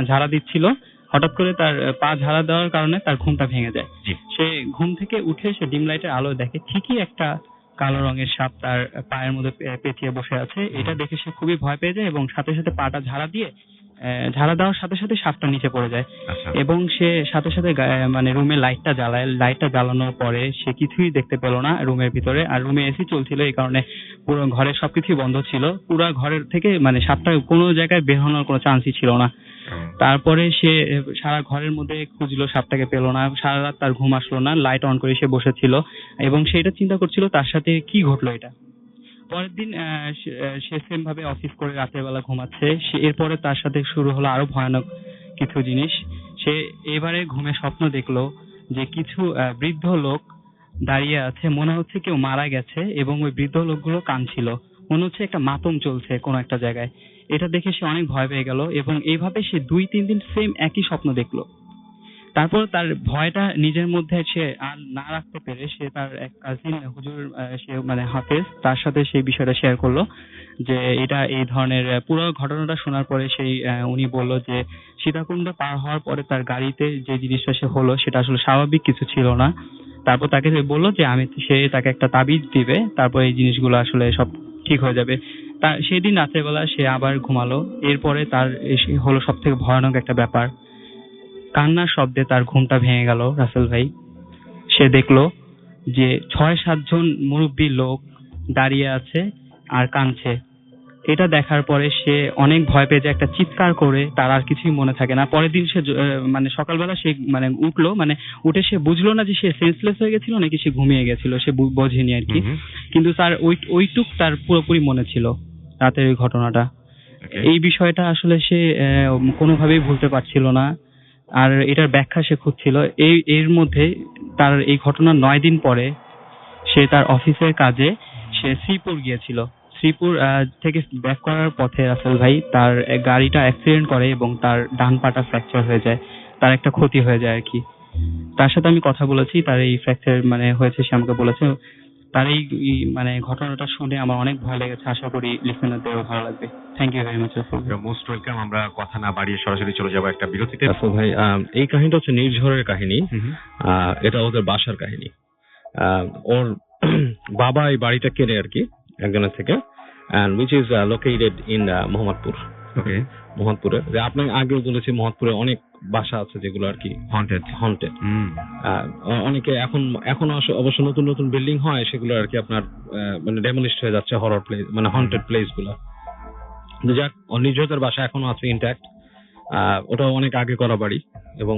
ঝাড়া দিচ্ছিল। হঠাৎ করে তার পা ঝাড়া দেওয়ার কারণে তার ঘুমটা ভেঙে যায়। সে ঘুম থেকে উঠে সে ডিম লাইটের আলো দেখে ঠিকই একটা কালো রঙের সাপ তার পায়ের মধ্যে পেঁচিয়ে বসে আছে। এটা দেখে সে খুবই ভয় পেয়ে যায় এবং সাথে সাথে পাটা ঝাড়া দেওয়ার সাথে সাথে সাপটা নিচে পড়ে যায়। আচ্ছা। এবং সে সাথে সাথে মানে রুমে লাইটটা জ্বালায়। লাইটটা জ্বালানোর পরে সে কিছুই দেখতে পেল না রুমের ভিতরে, আর রুমে এসি চলছিল, এই কারণে পুরো ঘরের সবকিছুই বন্ধ ছিল। পুরো ঘরের থেকে মানে সাপটা কোনো জায়গায় বের হওয়ার কোনো চান্সই ছিল না। তারপরে সে সারা ঘরের মধ্যে খুঁজলো, সাপটাকে পেল না। সারা রাত তার ঘুম আসলো না, লাইট অন করে সে বসেছিল এবং সে এটা চিন্তা করছিল তার সাথে কি ঘটলো এটা। পরের দিন সে সেম ভাবে অফিস করে রাতের বেলা ঘুমাচ্ছে। এরপরে তার সাথে শুরু হলো আরো ভয়ানক কিছু জিনিস। সে এবারে ঘুমে স্বপ্ন দেখলো যে কিছু বৃদ্ধ লোক দাঁড়িয়ে আছে, মনে হচ্ছে কেউ মারা গেছে, এবং ওই বৃদ্ধ লোকগুলো কাঁদছিল, মনে হচ্ছে একটা মাতম চলছে কোনো একটা জায়গায়। এটা দেখে সে অনেক ভয় পেয়ে গেল এবং এইভাবে সে 2-3 দিন সেম একই স্বপ্ন দেখলো। তারপর তার ভয়টা নিজের মধ্যে সে আর না রাখতে পেরে সে তার এক কাজিন হুজুর, সে মানে হাফেজ, তার সাথে সেই বিষয়টা শেয়ার করলো যে এটা এই ধরনের। পুরো ঘটনাটা শোনার পরে সেই উনি বলল যে সীতাকুণ্ড পার হওয়ার পরে তার গাড়িতে যে জিনিসটা সে হলো সেটা আসলে স্বাভাবিক কিছু ছিল না। তারপর তাকে বললো যে সে তাকে একটা তাবিজ দিবে, তারপর এই জিনিসগুলো আসলে সব ঠিক হয়ে যাবে। সেদিন রাতের বেলা সে আবার ঘুমালো। এরপরে তার হলো সব থেকে ভয়ানক একটা ব্যাপার, কান্নার শব্দে তার ঘুমটা ভেঙে গেল রাসেল ভাই। সে দেখলো যে 6-7 জন মুরব্বী লোক দাঁড়িয়ে আছে আর কাঁদছে। এটা দেখার পরে সে অনেক ভয় পেয়ে যায়, একটা চিৎকার করে, তার আর কিছুই মনে থাকে না। পরের দিন সে মানে সকালবেলা সে মানে উঠলো, মানে উঠে সে বুঝলো না যে সে সেন্সলেস হয়ে গেছিল নাকি সে ঘুমিয়ে গেছিল, সে বোঝেনি আর কি। কিন্তু তার ওইটুক তার পুরোপুরি মনে ছিল রাতের ওই ঘটনাটা। এই বিষয়টা আসলে সে কোনোভাবেই ভুলতে পারছিল না, আর এটার ব্যাখ্যা সে খুঁজছিল। এর মধ্যে তার এই ঘটনার 9 দিন পরে সে তার অফিসের কাজে সে শ্রীপুর গিয়েছিল। শ্রীপুর থেকে ব্যাক করার পথে রাসেল ভাই তার গাড়িটা অ্যাক্সিডেন্ট করে এবং তার ডান পাটা ফ্র্যাকচার হয়ে যায়, তার একটা ক্ষতি হয়ে যায় আর কি। তার সাথে আমি কথা বলেছি, তার এই ফ্র্যাকচার মানে হয়েছে, সে আমাকে বলেছে। তার এই মানে ঘটনাটা শুনে আমার অনেক ভয় লেগেছে। আশা করি লিসেনারদেরও ভালো লাগবে। Thank you very much. Most welcome. আমরা কথা না বাড়িয়ে সরাসরি চলে যাবো একটা বিরতিতে। রাসেল ভাই, এই কাহিনীটা হচ্ছে নির্ঝরের কাহিনী। এটা ওদের বাসার কাহিনী। ওর বাবা এই বাড়িটা কেনে আর কি একজনের থেকে, and which is located in Mohammadpur. ওকে। মোহাম্মদপুরে যে আপনি আগেও বলেছি, মোহাম্মদপুরে অনেক বাসা আছে যেগুলো আর কি হন্টেড। অনেকে এখনো অবশ্য নতুন নতুন বিল্ডিং হয়, সেগুলো আর কি আপনার মানে ডেমোলিশড হয়ে যাচ্ছে, হরর প্লেস মানে হন্টেড প্লেস গুলো। যাক, নির্ঝরের বাসা এখনো আছে ইনট্যাক্ট। ওটাও অনেক আগে করা বাড়ি, এবং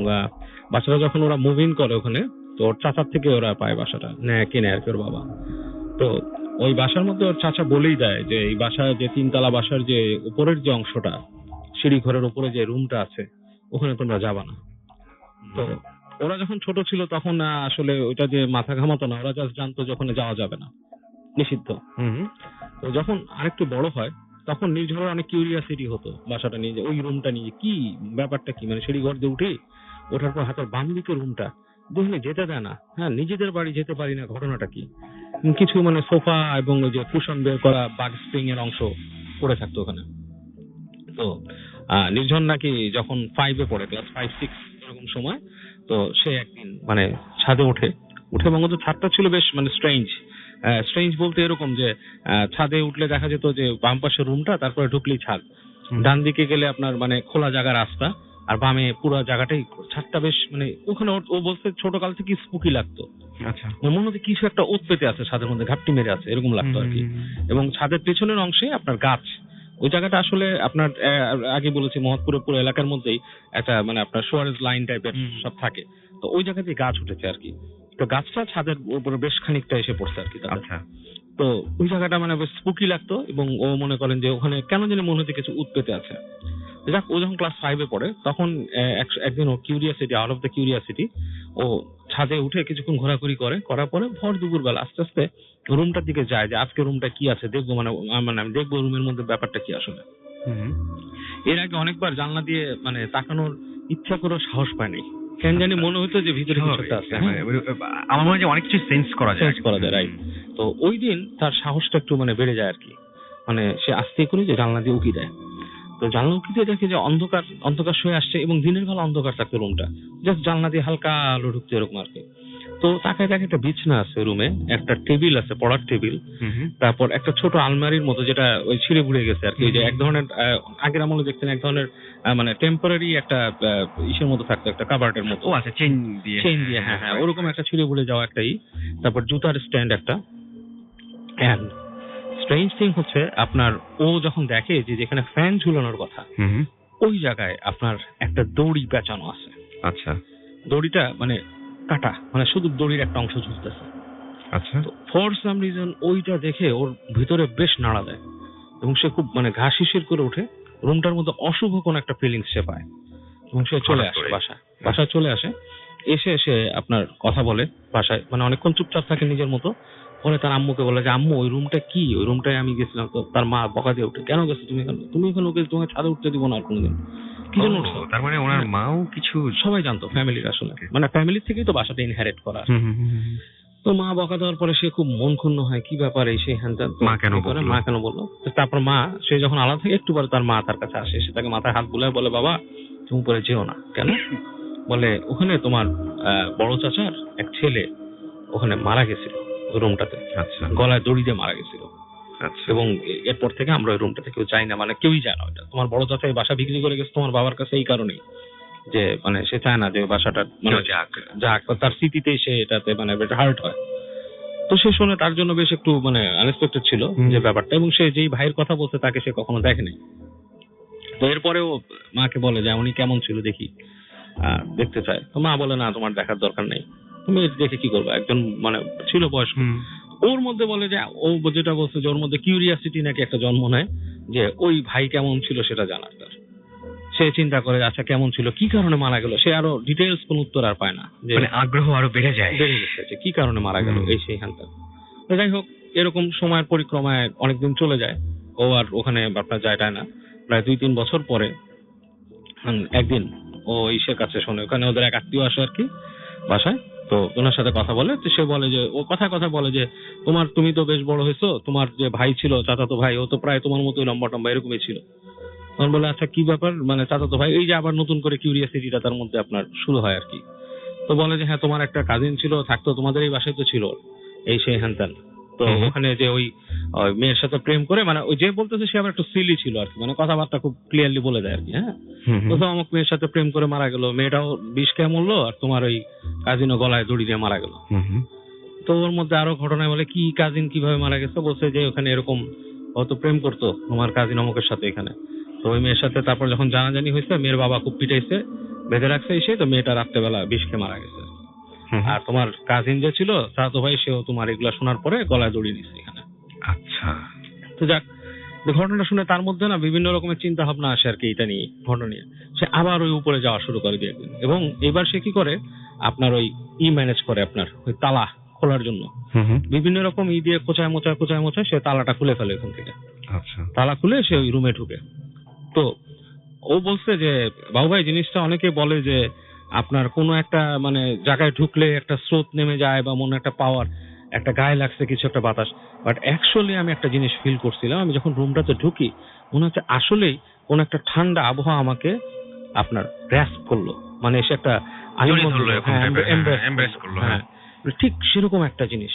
বাচ্চারা যখন ওরা মুভ ইন করে ওখানে, তো ওর চাচার থেকে ওরা পায় বাসাটা, কিনে আর কি ওর বাবা। তো ওই বাসার মধ্যে ওর চাচা বলেই দেয় যে এই বাসায় যে 3 তলা বাসার যে উপরের যে অংশটা, সিঁড়ি ঘরের উপরে যে রুমটা আছে, ওখানে তোমরা যাবা না। তো ওরা যখন ছোট ছিল তখন আসলে ওইটা যে মাথা ঘামাতো না, ওরা জাস্ট জানতো যে ওখানে যাওয়া যাবে না, নিষিদ্ধ। তো যখন আরেকটু বড় হয় তখন নির্ঝরের অনেক কিউরিয়াসিটি হতো বাসাটা নিয়ে, যে ওই রুমটা নিয়ে কি ব্যাপারটা কি, মানে সিঁড়ি ঘর দিয়ে উঠে ওঠার পর হাতের বাম দিকের রুমটা দেখলে যেতে দেয় না, হ্যাঁ নিজেদের বাড়ি যেতে পারি না, ঘটনাটা কি। কিছু মানে সোফা এবং ওই যে কুশন বের করা বাগ স্প্রিং এর অংশ পড়ে থাকতো ওখানে। তো নির্ঝর নাকি যখন 5-এ পড়ে, ক্লাস 5-6 এরকম সময়, তো সে একদিন মানে ছাদে উঠে এবং ওদের ছাদটা ছিল বেশ মানে স্ট্রেঞ্জ বলতে এরকম যে ছাদে উঠলে দেখা যেত যে বাম পাশের রুমটা, তারপরে ঢুকলেই ছাদ, ডান দিকে গেলে আপনার মানে খোলা জায়গা রাস্তা, আর বামে পুরো জায়গাটাই ছাদটা। বেশ মানে ওখানে ও বলতে ছোটকাল থেকে স্পুকি লাগতো, আচ্ছা, মনে হতো কিছু একটা ওত পেতে আছে ছাদের মধ্যে, ঘাপটি মেরে আছে এরকম লাগতো আর কি। এবং ছাদের পেছনের অংশে আপনার গাছ, ওই জায়গাটা আসলে আপনার আগে বলেছি মহৎপুরের পুরো এলাকার মধ্যেই একটা মানে আপনার সোয়ারেজ লাইন টাইপের সব থাকে, তো ওই জায়গাতে গাছ উঠেছে আর কি। তো গাছটা ছাদের উপরে বেশ খানিকটা এসে পড়ছে আর কি। আচ্ছা, তো ওই জায়গাটা মানে বেশ স্পুকি লাগতো এবং ও মনে করেন যে ওখানে কেন জানি মনে হচ্ছে কিছু উৎপেতে আছে। যাক, ও যখন ক্লাস 5-এ পড়ে তখন একদিন ও curiosity, out of the curiosity, ও ছাদে উঠে কিছুক্ষণ ঘোরাঘুরি করার পরে ভর দুপুর বেলা আস্তে আস্তে রুমটার দিকে যায় যে আজকে রুমটা কি আছে দেখবো, মানে আমি দেখবো রুমের মধ্যে ব্যাপারটা কি আসলে। এর আগে অনেকবার জানলা দিয়ে মানে তাকানোর ইচ্ছা করেও সাহস পায়নি, কেন জানি মনে হতো যে ভিতরে কিছু একটা আছে। আমার মনে হয় যে অনেক কিছু সেন্স করা যায়। রাইট। তো ওই দিন তার সাহসটা একটু মানে বেড়ে যায় আর কি, মানে সে আস্তে করে যে জানলা দিয়ে উকি দেয়। তো জানলা উকি দিয়ে দেখে যে অন্ধকার হয়ে আসছে এবং দিনের বেলা অন্ধকার থাকতো রুমটা, জাস্ট জানলা দিয়ে হালকা আলো ঢুকতো এরকম আর কি। তো তাকে দেখে একটা বিছনা আছে রুমে, একটা টেবিল আছে, পড়ার টেবিল, তারপর একটা ছোট আলমারির মতো যেটা ওই ছিঁড়ে বুড়ে গেছে আর কি, যে এক ধরনের আগের আমলে দেখতেন এক ধরনের মানে টেম্পোরারি একটা ইসের মতো থাকতো, একটা কাবার্ডের মতো। ও আচ্ছা, চেইন দিয়ে, হ্যাঁ ওরকম একটা ছিঁড়ে বুড়ে যাওয়া একটাই। তারপর জুতার স্ট্যান্ড একটা। এন্ড স্ট্রেঞ্জ থিং হচ্ছে আপনার ও যখন দেখে যে যেখানে ফ্যান ঝুলানোর কথা ওই জায়গায় আপনার একটা দড়ি পেঁচানো আছে। আচ্ছা, দড়িটা মানে কাটা, মানে শুধু দড়ির একটা অংশ ঝুলতেছে। আচ্ছা, ফর সাম রিজন ওইটা দেখে ওর ভিতরে বেশ নাড়া দেয় এবং সে খুব মানে ঘা শিশির করে ওঠে। রুমটার মধ্যে অশুভ কোন একটা ফিলিংস সে পায় এবং সে চলে আসে বাসায় চলে আসে। এসে আপনার কথা বলে বাসায়, মানে অনেকক্ষণ চুপচাপ থাকে নিজের মতো। পরে তার আম্মুকে বলে যে আম্মু ওই রুমটা কি, ওই রুমটায় আমি গেছিলাম। তো তার মা বকা দিয়ে উঠে, কেন গেছো তুমি এখানে, ওকে তোমাকে ছাদে উঠতে দিব না আর কোনোদিন। কি জন্য উঠছো? তার মানে ওনার মাও কিছু সবাই জানতো ফ্যামিলির, আসলে মানে ফ্যামিলির থেকেই তো বাসাটা ইনহেরিট করা। তো মা বকা দেওয়ার পরে সে খুব মন ক্ষুণ্ণ হয়, কি ব্যাপার এই সেই হ্যান, মা কেন বললো। তারপর মা, সে যখন আলাদা থেকে একটু পরে তার মা তার কাছে আসে, সে তাকে মাথায় হাত বুলায় বলে বাবা তুমি উপরে যেও না। কেন? বলে ওখানে তোমার বড় চাচার এক ছেলে ওখানে মারা গেছিল রুমটাতে। আচ্ছা, গলায় দড়ি দিয়ে মারা গেছিল। আচ্ছা, এবং এরপর থেকে আমরা ওই রুমটাতে কেউ যাই না, মানে কেউই যায় না। ওইটা তোমার বড় চাচা এই বাসা বিক্রি করে গেছে তোমার বাবার কাছে এই কারণেই, যে মানে সে চায় না যে বাসাটা মানে যাক, তার স্মৃতিতেই সে এটাতে মানে হার্ট হয়। তো সে শুনে তার জন্য বেশ একটু মানে আনএক্সপেক্টেড ছিল যে ব্যাপারটা, এবং সে যেই ভাইয়ের কথা বলছে তাকে সে কখনো দেখেনি। তো এরপরেও মাকে বলে যে উনি কেমন ছিল দেখি, দেখতে চায়। তো মা বলে না, তোমার দেখার দরকার নেই, তুমি দেখে কি করবে, একজন মানে ছিল বয়স্ক। ওর মধ্যে বলে যে ও যেটা বলছে যে ওর মধ্যে কিউরিয়াসিটি নাকি একটা জন্ম নেয় যে ওই ভাই কেমন ছিল সেটা জানার। তার সে চিন্তা করে আচ্ছা কেমন ছিল, কি কারণে মারা গেল। সে আরো ডিটেইলস কোন উত্তর আর পায় না, যে মানে আগ্রহ আরো বেড়ে গেছে যে কি কারণে মারা গেল এই সেই হ্যানটা। যাই হোক, এরকম সময়ের পরিক্রমায় অনেকদিন চলে যায়, ও আর ওখানে আপনার যায় না। প্রায় 2-3 বছর পরে একদিন ও ইসের কাছে শোনে, ওখানে ওদের এক আত্মীয় আসে আর কি বাসায়। তো ওনার সাথে কথা বলে, তো সে বলে যে ও কথা বলে যে তুমি তো বেশ বড় হয়েছো, তোমার যে ভাই ছিল চাচাতো ভাই, ও তো প্রায় তোমার মতোই লম্বা টম্বা এরকমই ছিল। তখন বলে আচ্ছা কি ব্যাপার, মানে চাচাতো ভাই, এই যে আবার নতুন করে কিউরিয়াসিটিটা তার মধ্যে আপনার শুরু হয় আর কি। তো বলে যে হ্যাঁ তোমার একটা কাজিন ছিল, থাকতো তোমাদের এই বাসায় তো ছিল এই সেই হ্যান ত্যান। তো ওখানে যে ওই মেয়ের সাথে প্রেম করে, মানে ওই যে বলতেছে সে আবার একটু সিলি ছিল আর কি, মানে কথাবার্তা খুব ক্লিয়ারলি বলে দেয় আর কি। হ্যাঁ, তো আমাকে মেয়ের সাথে প্রেম করে মারা গেল, মেয়েটাও বিষ খেয়ে মরলো, আর তোমার ওই কাজিনও গলায় দড়ি দিয়ে মারা গেল। তো ওর মধ্যে আরো ঘটনায় বলে কি কাজিন কিভাবে মারা গেছে, বলছে যে ওখানে এরকম অত প্রেম করতো আমার কাজিন অমুকের সাথে এখানে। তো ওই মেয়ের সাথে তারপর যখন জানাজানি হয়েছে, মেয়ের বাবা খুব পিটাইছে, বেঁধে রাখছে এসে, তো মেয়েটা রাত্রেবেলা বিষ খেয়ে মারা গেছে। আর তোমার কাজিন যে ছিল চাচাতো ভাই, সেও তোমার এগুলা শোনার পরে গলায় দড়ি নিছে এখানে। আচ্ছা, তো যাক, তো ঘটনা শুনে তার মধ্যে না বিভিন্ন রকমের চিন্তা ভাবনা আসে আর কি এটা নিয়ে, ঘটনা নিয়ে। সে আবার ওই উপরে যাওয়া শুরু করে দিয়ে একদিন, এবং এবার সে কি করে আপনার ওই ম্যানেজ করে আপনার ওই তালা খোলার জন্য বিভিন্ন রকম দিয়ে কোচায় মোচায় সে তালাটা খুলে ফেলে এখান থেকে। আচ্ছা, তালা খুলে সে ওই রুমে ঢুকে। তো ও বলছে যে বাবু ভাই জিনিসটা অনেকে বলে যে আপনার কোনো একটা মানে জায়গায় ঢুকলে একটা স্রোত নেমে যায় বা মনে একটা পাওয়ার, একটা গায়ে লাগছে কিছু একটা বাতাস, বাট অ্যাকচুয়ালি আমি একটা জিনিস ফিল করছিলাম, আমি যখন রুমটাতে ঢুকি মনে হচ্ছে আসলেই কোন একটা ঠান্ডা আবহাওয়া আমাকে আপনার গ্র্যাস্প করলো, মানে এসে একটা আলিঙ্গন দিল, embrace করলো, হ্যাঁ ঠিক সেরকম একটা জিনিস।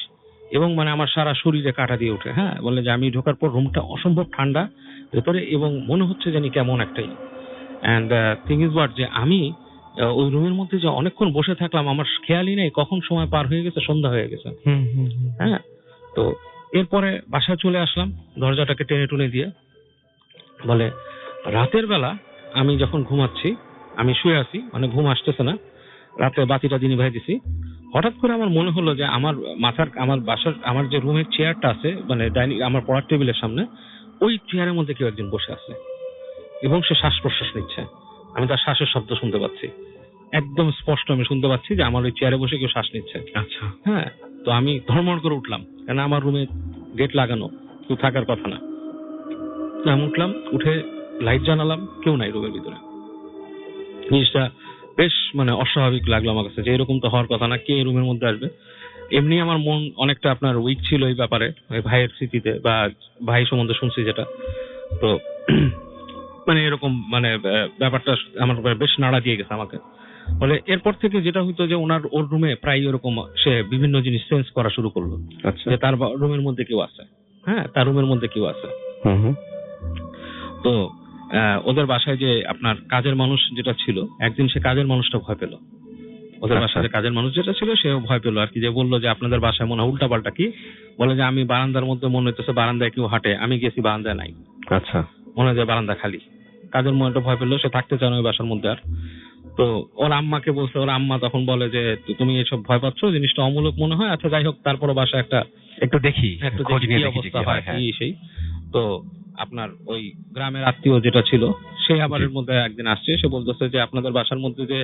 এবং মানে আমার সারা শরীরে কাঁটা দিয়ে ওঠে। হ্যাঁ, বলে যে আমি ঢোকার পর রুমটা অসম্ভব ঠান্ডা ভেতরে, এবং মনে হচ্ছে জানি কেমন একটাই। অ্যান্ড থিং ইজ হোয়াট, যে আমি ওই রুমের মধ্যে যে অনেকক্ষণ বসে থাকলাম আমার খেয়ালই নেই কখন সময় পার হয়ে গেছে, সন্ধ্যা হয়ে গেছে। হ্যাঁ, তো এরপরে বাসায় চলে আসলাম দরজাটাকে টেনে টুনে দিয়ে। বলে রাতের বেলা আমি যখন ঘুমাচ্ছি, আমি শুয়ে আছি, মানে ঘুম আসতেছে না, রাতে বাতিটা দিনই ভাই দিছি, হঠাৎ করে আমার মনে হলো যে আমার মাথার, আমার বাসার, আমার যে রুমের চেয়ারটা আছে মানে ডাইনিং, আমার পড়ার টেবিলের সামনে, ওই চেয়ারের মধ্যে কেউ একজন বসে আছে এবং সে শ্বাস প্রশ্বাস নিচ্ছে। আমি তার শ্বাসের শব্দ শুনতে পাচ্ছি, একদম স্পষ্ট আমি শুনতে পাচ্ছি যে আমার ওই চেয়ারে বসে কেউ শ্বাস নিচ্ছে। আচ্ছা, হ্যাঁ, তো আমি ধর্মড় করে উঠলাম, কেন আমার রুমে গেট লাগানো, কেউ থাকার কথা না। আমি উঠলাম, উঠে লাইট জানালাম, কেউ নাই রুমের ভিতরে। জিনিসটা বেশ মানে অস্বাভাবিক লাগলো আমার কাছে, যে এরকম তো হওয়ার কথা না, কে রুমের মধ্যে আসবে। এমনি আমার মন অনেকটা আপনার উইক ছিল এই ব্যাপারে, ওই ভাইয়ের স্মৃতিতে বা ভাই সম্বন্ধে শুনছি যেটা, তো মানে এরকম মানে ব্যাপারটা আমার বেশ নাড়া দিয়ে গেছে আমাকে। বলে এরপর থেকে যেটা হইতো যে ওর রুমে প্রায় এরকম সে বিভিন্ন জিনিস সেন্স করা শুরু করলো, আচ্ছা, যে তার রুমের মধ্যে কেউ আছে। হ্যাঁ, তার রুমের মধ্যে কেউ আছে। তো ওদের বাসায় যে আপনার কাজের মানুষ যেটা ছিল, একদিন সে কাজের মানুষটা ভয় পেল। ওদের বাসায় যে কাজের মানুষ যেটা ছিল সেও ভয় পেলো আর কি, যে বললো যে আপনাদের বাসায় মনে হয় উল্টা পাল্টা কি। বলে যে আমি বারান্দার মধ্যে মনে হইতেছে বারান্দায় কেউ হাঁটে, আমি গেছি বারান্দায় নাই, আচ্ছা, মনে হয় যে বারান্দা খালি। কাজের মনটা ভয় পেলো, সে থাকতে চায় না ওই বাসার মধ্যে আর। তো ওর আম্মাকে বলছে, ওর আম্মা তখন বলে যে তুমি এসব ভয় পাচ্ছ, জিনিসটা অমূলক মনে হয়, আচ্ছা যাই হোক, তারপরও বাসায় একটু দেখি কি অবস্থা হয় কি সেই। তো আপনার ওই গ্রামের আত্মীয় যেটা ছিল সে আবার এর মধ্যে একদিন আসছে, সে বলতেছে যে আপনাদের বাসার মধ্যে যে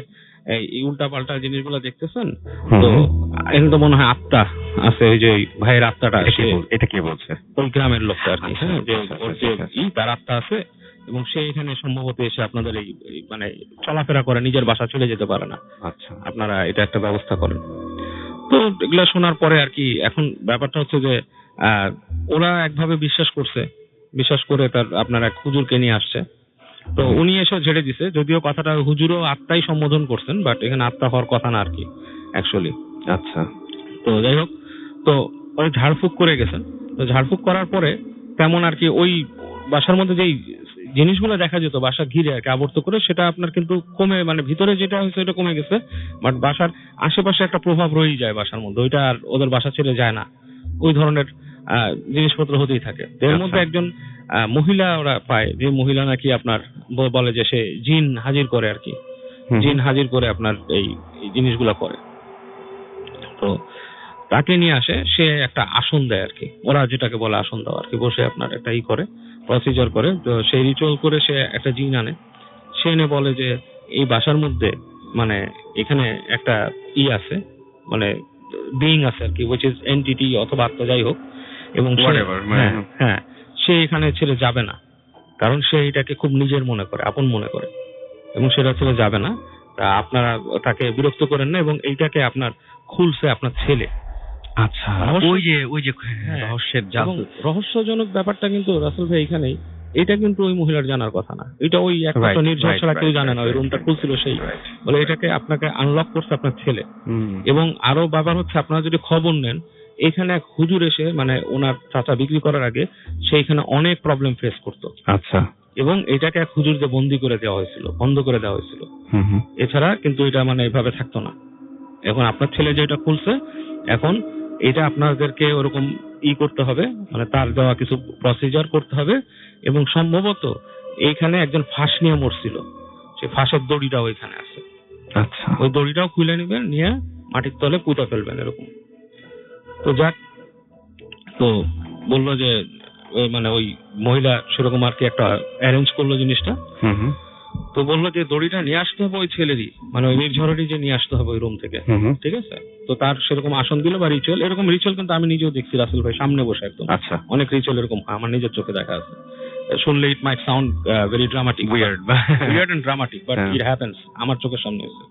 এই উল্টা পাল্টা জিনিসগুলো দেখতেছেন, তো এখন তো মনে হয় আত্মা আছে, ওই যে ভাইয়ের আত্মাটা, এটা কে বলছে? ওই গ্রামের লোকটা আর কি। হ্যাঁ, যে ওর যে তার আত্মা আছে এবং সে এখানে সম্ভবত এসে আপনাদের এই মানে চলাফেরা করে, নিজের বাসা চলে যেতে পারে না। আচ্ছা, আপনারা এটা একটা ব্যবস্থা করেন। তো এগুলা শোনার পরে আর কি এখন ব্যাপারটা হচ্ছে যে ওরা একভাবে বিশ্বাস করে তার আপনার এক হুজুরকে নিয়ে আসছে। তো উনি এসে ঝেড়ে দিছে, যদিও কথাটা হুজুরও আত্মাই সম্বোধন করছেন, বাট এখানে আত্মা হওয়ার কথা না আর কি অ্যাকচুয়ালি। আচ্ছা, তো যাই হোক, তো ওই ঝাড়ফুঁক করে গেছেন। তো ঝাড়ফুঁক করার পরে তেমন আর কি ওই বাসার মধ্যে যেই জিনিসগুলো দেখা যেত বাসা ঘিরে আর কি আবর্ত করে, সেটা আপনার কিন্তু কমে, মানে ভিতরে যেটা হয়েছে এটা কমে গেছে, বাট বাসার আশেপাশে একটা প্রভাব রয়েই যায় বাসার মধ্যে, ওইটা আর ওদের বাসা ছেড়ে যায় না। ওই ধরনের জিনিসপত্র হতেই থাকে। এর মধ্যে একজন মহিলা ওরা পায়, যে মহিলা নাকি আপনার বলে যে সে জিন হাজির করে আর কি, জিন হাজির করে আপনার এই জিনিসগুলা করে। তো তাকে নিয়ে আসে, সে একটা আসন দেয় আর কি, ওরা যেটাকে বলে আসন দেওয়া আর কি, বসে আপনার একটা করে প্রসিজার করে। তো সেই রিচুয়াল করে সে একটা জিন আনে, সে এনে বলে যে এই বাসার মধ্যে মানে এখানে একটা আছে, মানে বিইং আছে আর কি, উইচ ইজ এন্টিটি অথবা আত্মা, যাই হোক, এবং হ্যাঁ সে এখানে ছেড়ে যাবে না, কারণ সে এটাকে খুব নিজের মনে করে, আপন মনে করে, এবং সেটা ছেড়ে যাবে না। তা আপনারা তাকে বিরক্ত করেন না, এবং এইটাকে আপনার খুলছে আপনার ছেলে। আচ্ছা, ওই যে রহস্যের রহস্যজনক ব্যাপারটা কিন্তু রাসেল ভাই এখানেই, এটা কিন্তু ওই মহিলার জানার কথা না, এটা ওই একটা নির্ঝর ছাড়া কেউ জানে না। ওই রুমটা খুলছিল সেই, বলে এটাকে আপনাকে আনলক করছে আপনার ছেলে। এবং আরো ব্যাপার হচ্ছে, আপনারা যদি খবর নেন, এখানে এক হুজুর এসে মানে ওনার চাচা বিক্রি করার আগে সেইখানে অনেক প্রবলেম ফেস করতো। আচ্ছা, এবং এটাকে এক হুজুরকে বন্দি করে দেওয়া হয়েছিল, বন্ধ করে দেওয়া হয়েছিল। এছাড়া কিন্তু এটা মানে এভাবে থাকতো না। এখন আপনার ছেলে যেটা খুলছে, এখন এটা আপনাদেরকে ওরকম করতে হবে, মানে তার দেওয়া কিছু প্রসিজার করতে হবে, এবং সম্ভবত এইখানে একজন ফাঁস নিয়ে মরছিল, সে ফাঁসের দড়িটাও এখানে আছে। আচ্ছা, ওই দড়িটাও খুলে নেবেন, নিয়ে মাটির তলে পুঁতে ফেলবেন এরকম। তো যাক, তো বললো যে মানে ওই মহিলা সেরকম আর কি একটা অ্যারেঞ্জ করলো জিনিসটা। হুম হুম তো বললো যে দড়িটা নিয়ে আসতে হবে ওই ছেলেরই, মানে ওই নির্ঝরেরই যে নিয়ে আসতে হবে ওই রুম থেকে। হুম হুম। ঠিক আছে, তো তার সেরকম আসন দিল বা রিচুয়াল, এরকম রিচুয়াল কিন্তু আমি নিজেও দেখছি রাসেল ভাই সামনে বসে একদম। আচ্ছা। অনেক রিচুয়াল এরকম আমার নিজের চোখে দেখা আছে। শুনলে it might sound very dramatic, weird weird and dramatic, but হ্যাঁ। ইট হ্যাপেন্স, আমার চোখের সামনে হয়েছে।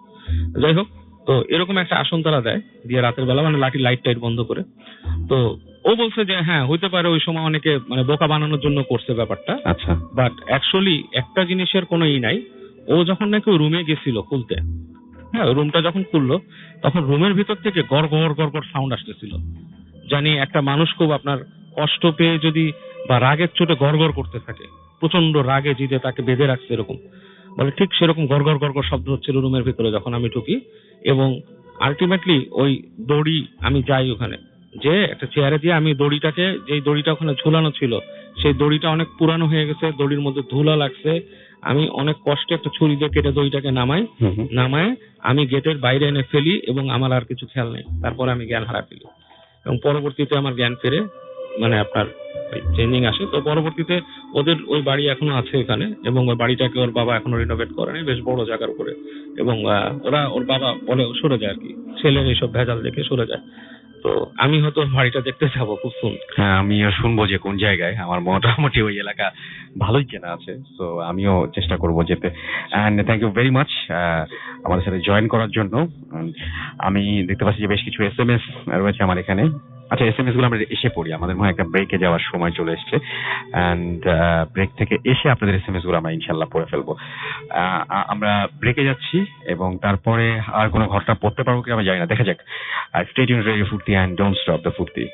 যাই হোক, তো এরকম একটা আসন তারা দেয়, দিয়ে রাতের বেলা মানে লাঠি লাইট টাইট বন্ধ করে। তো ও বলছে যে হ্যাঁ হইতে পারে ওই সময় অনেকে মানে বোকা বানানোর জন্য করছে ব্যাপারটা, আচ্ছা। বাট অ্যাকচুয়ালি একটা জিনিসের কোনো নাই। ও যখন নাকি ওই রুমে গেছিল খুলতে, হ্যাঁ রুমটা যখন খুললো তখন রুমের ভিতর থেকে গড় গড় গড় গড় সাউন্ড আসতেছিল। জানি একটা মানুষ খুব আপনার কষ্ট পেয়ে যদি বা রাগের চোটে গড় গড় করতে থাকে, প্রচন্ড রাগে জিতে তাকে বেঁধে রাখছে এরকম, বলে ঠিক সেরকম গড় গড় গড় গড় শব্দ হচ্ছিল রুমের ভিতরে যখন আমি ঢুকি। এবং আলটিমেটলি ওই দড়ি, আমি যাই ওখানে, যে একটা চেয়ারে দিয়ে আমি দড়িটাকে, যেই দড়িটা ওখানে ঝুলানো ছিল সেই দড়িটা অনেক পুরানো হয়ে গেছে, দড়ির মধ্যে ধুলা লাগছে। আমি অনেক কষ্টে একটা ছুরি দিয়ে কেটে দড়িটাকে নামাই, হুম হুম। নামায় আমি গেটের বাইরে এনে ফেলি এবং আমার আর কিছু খেয়াল নেই। তারপরে আমি জ্ঞান হারা ফেলি এবং পরবর্তীতে আমার জ্ঞান ফিরে মানে আপনার চেঞ্জিং আসে। তো পরবর্তীতে ওদের ওই বাড়ি এখনো আছে এখানে, এবং ওই বাড়িটাকে ওর বাবা এখনো রিনোভেট করেনি, বেশ বড় জায়গার উপরে। এবং ওর বাবা বলে সরে যায় আর কি, ছেলের এইসব ভেজাল দেখে সরে যায়। তো আমি হয়তো বাড়িটা দেখতে যাবো খুব সুন। হ্যাঁ, আমিও শুনবো যে কোন জায়গায়। আমার মোটামুটি ওই এলাকা ভালোই চেনা আছে, তো আমিও চেষ্টা করব যেতে। And thank you very much আমাদের সাথে জয়েন করার জন্য। আমি দেখতে পাচ্ছি যে বেশ কিছু SMS রয়েছে আমার এখানে। আচ্ছা, SMS গুলো আমরা এসে পড়ি, আমাদের মনে হয় একটা ব্রেকে যাওয়ার সময় চলে এসেছে। অ্যান্ড ব্রেক থেকে এসে আপনাদের SMS গুলো আমরা ইনশাল্লাহ পড়ে ফেলবো। আমরা ব্রেকে যাচ্ছি এবং তারপরে আর কোনো ঘটনা পড়তে পারবো কি আমি জানি না, দেখা যাক। স্টে টিউনড রেডিও ফুর্তি অ্যান্ড ডোন্ট স্টপ দ্য ফুর্তি।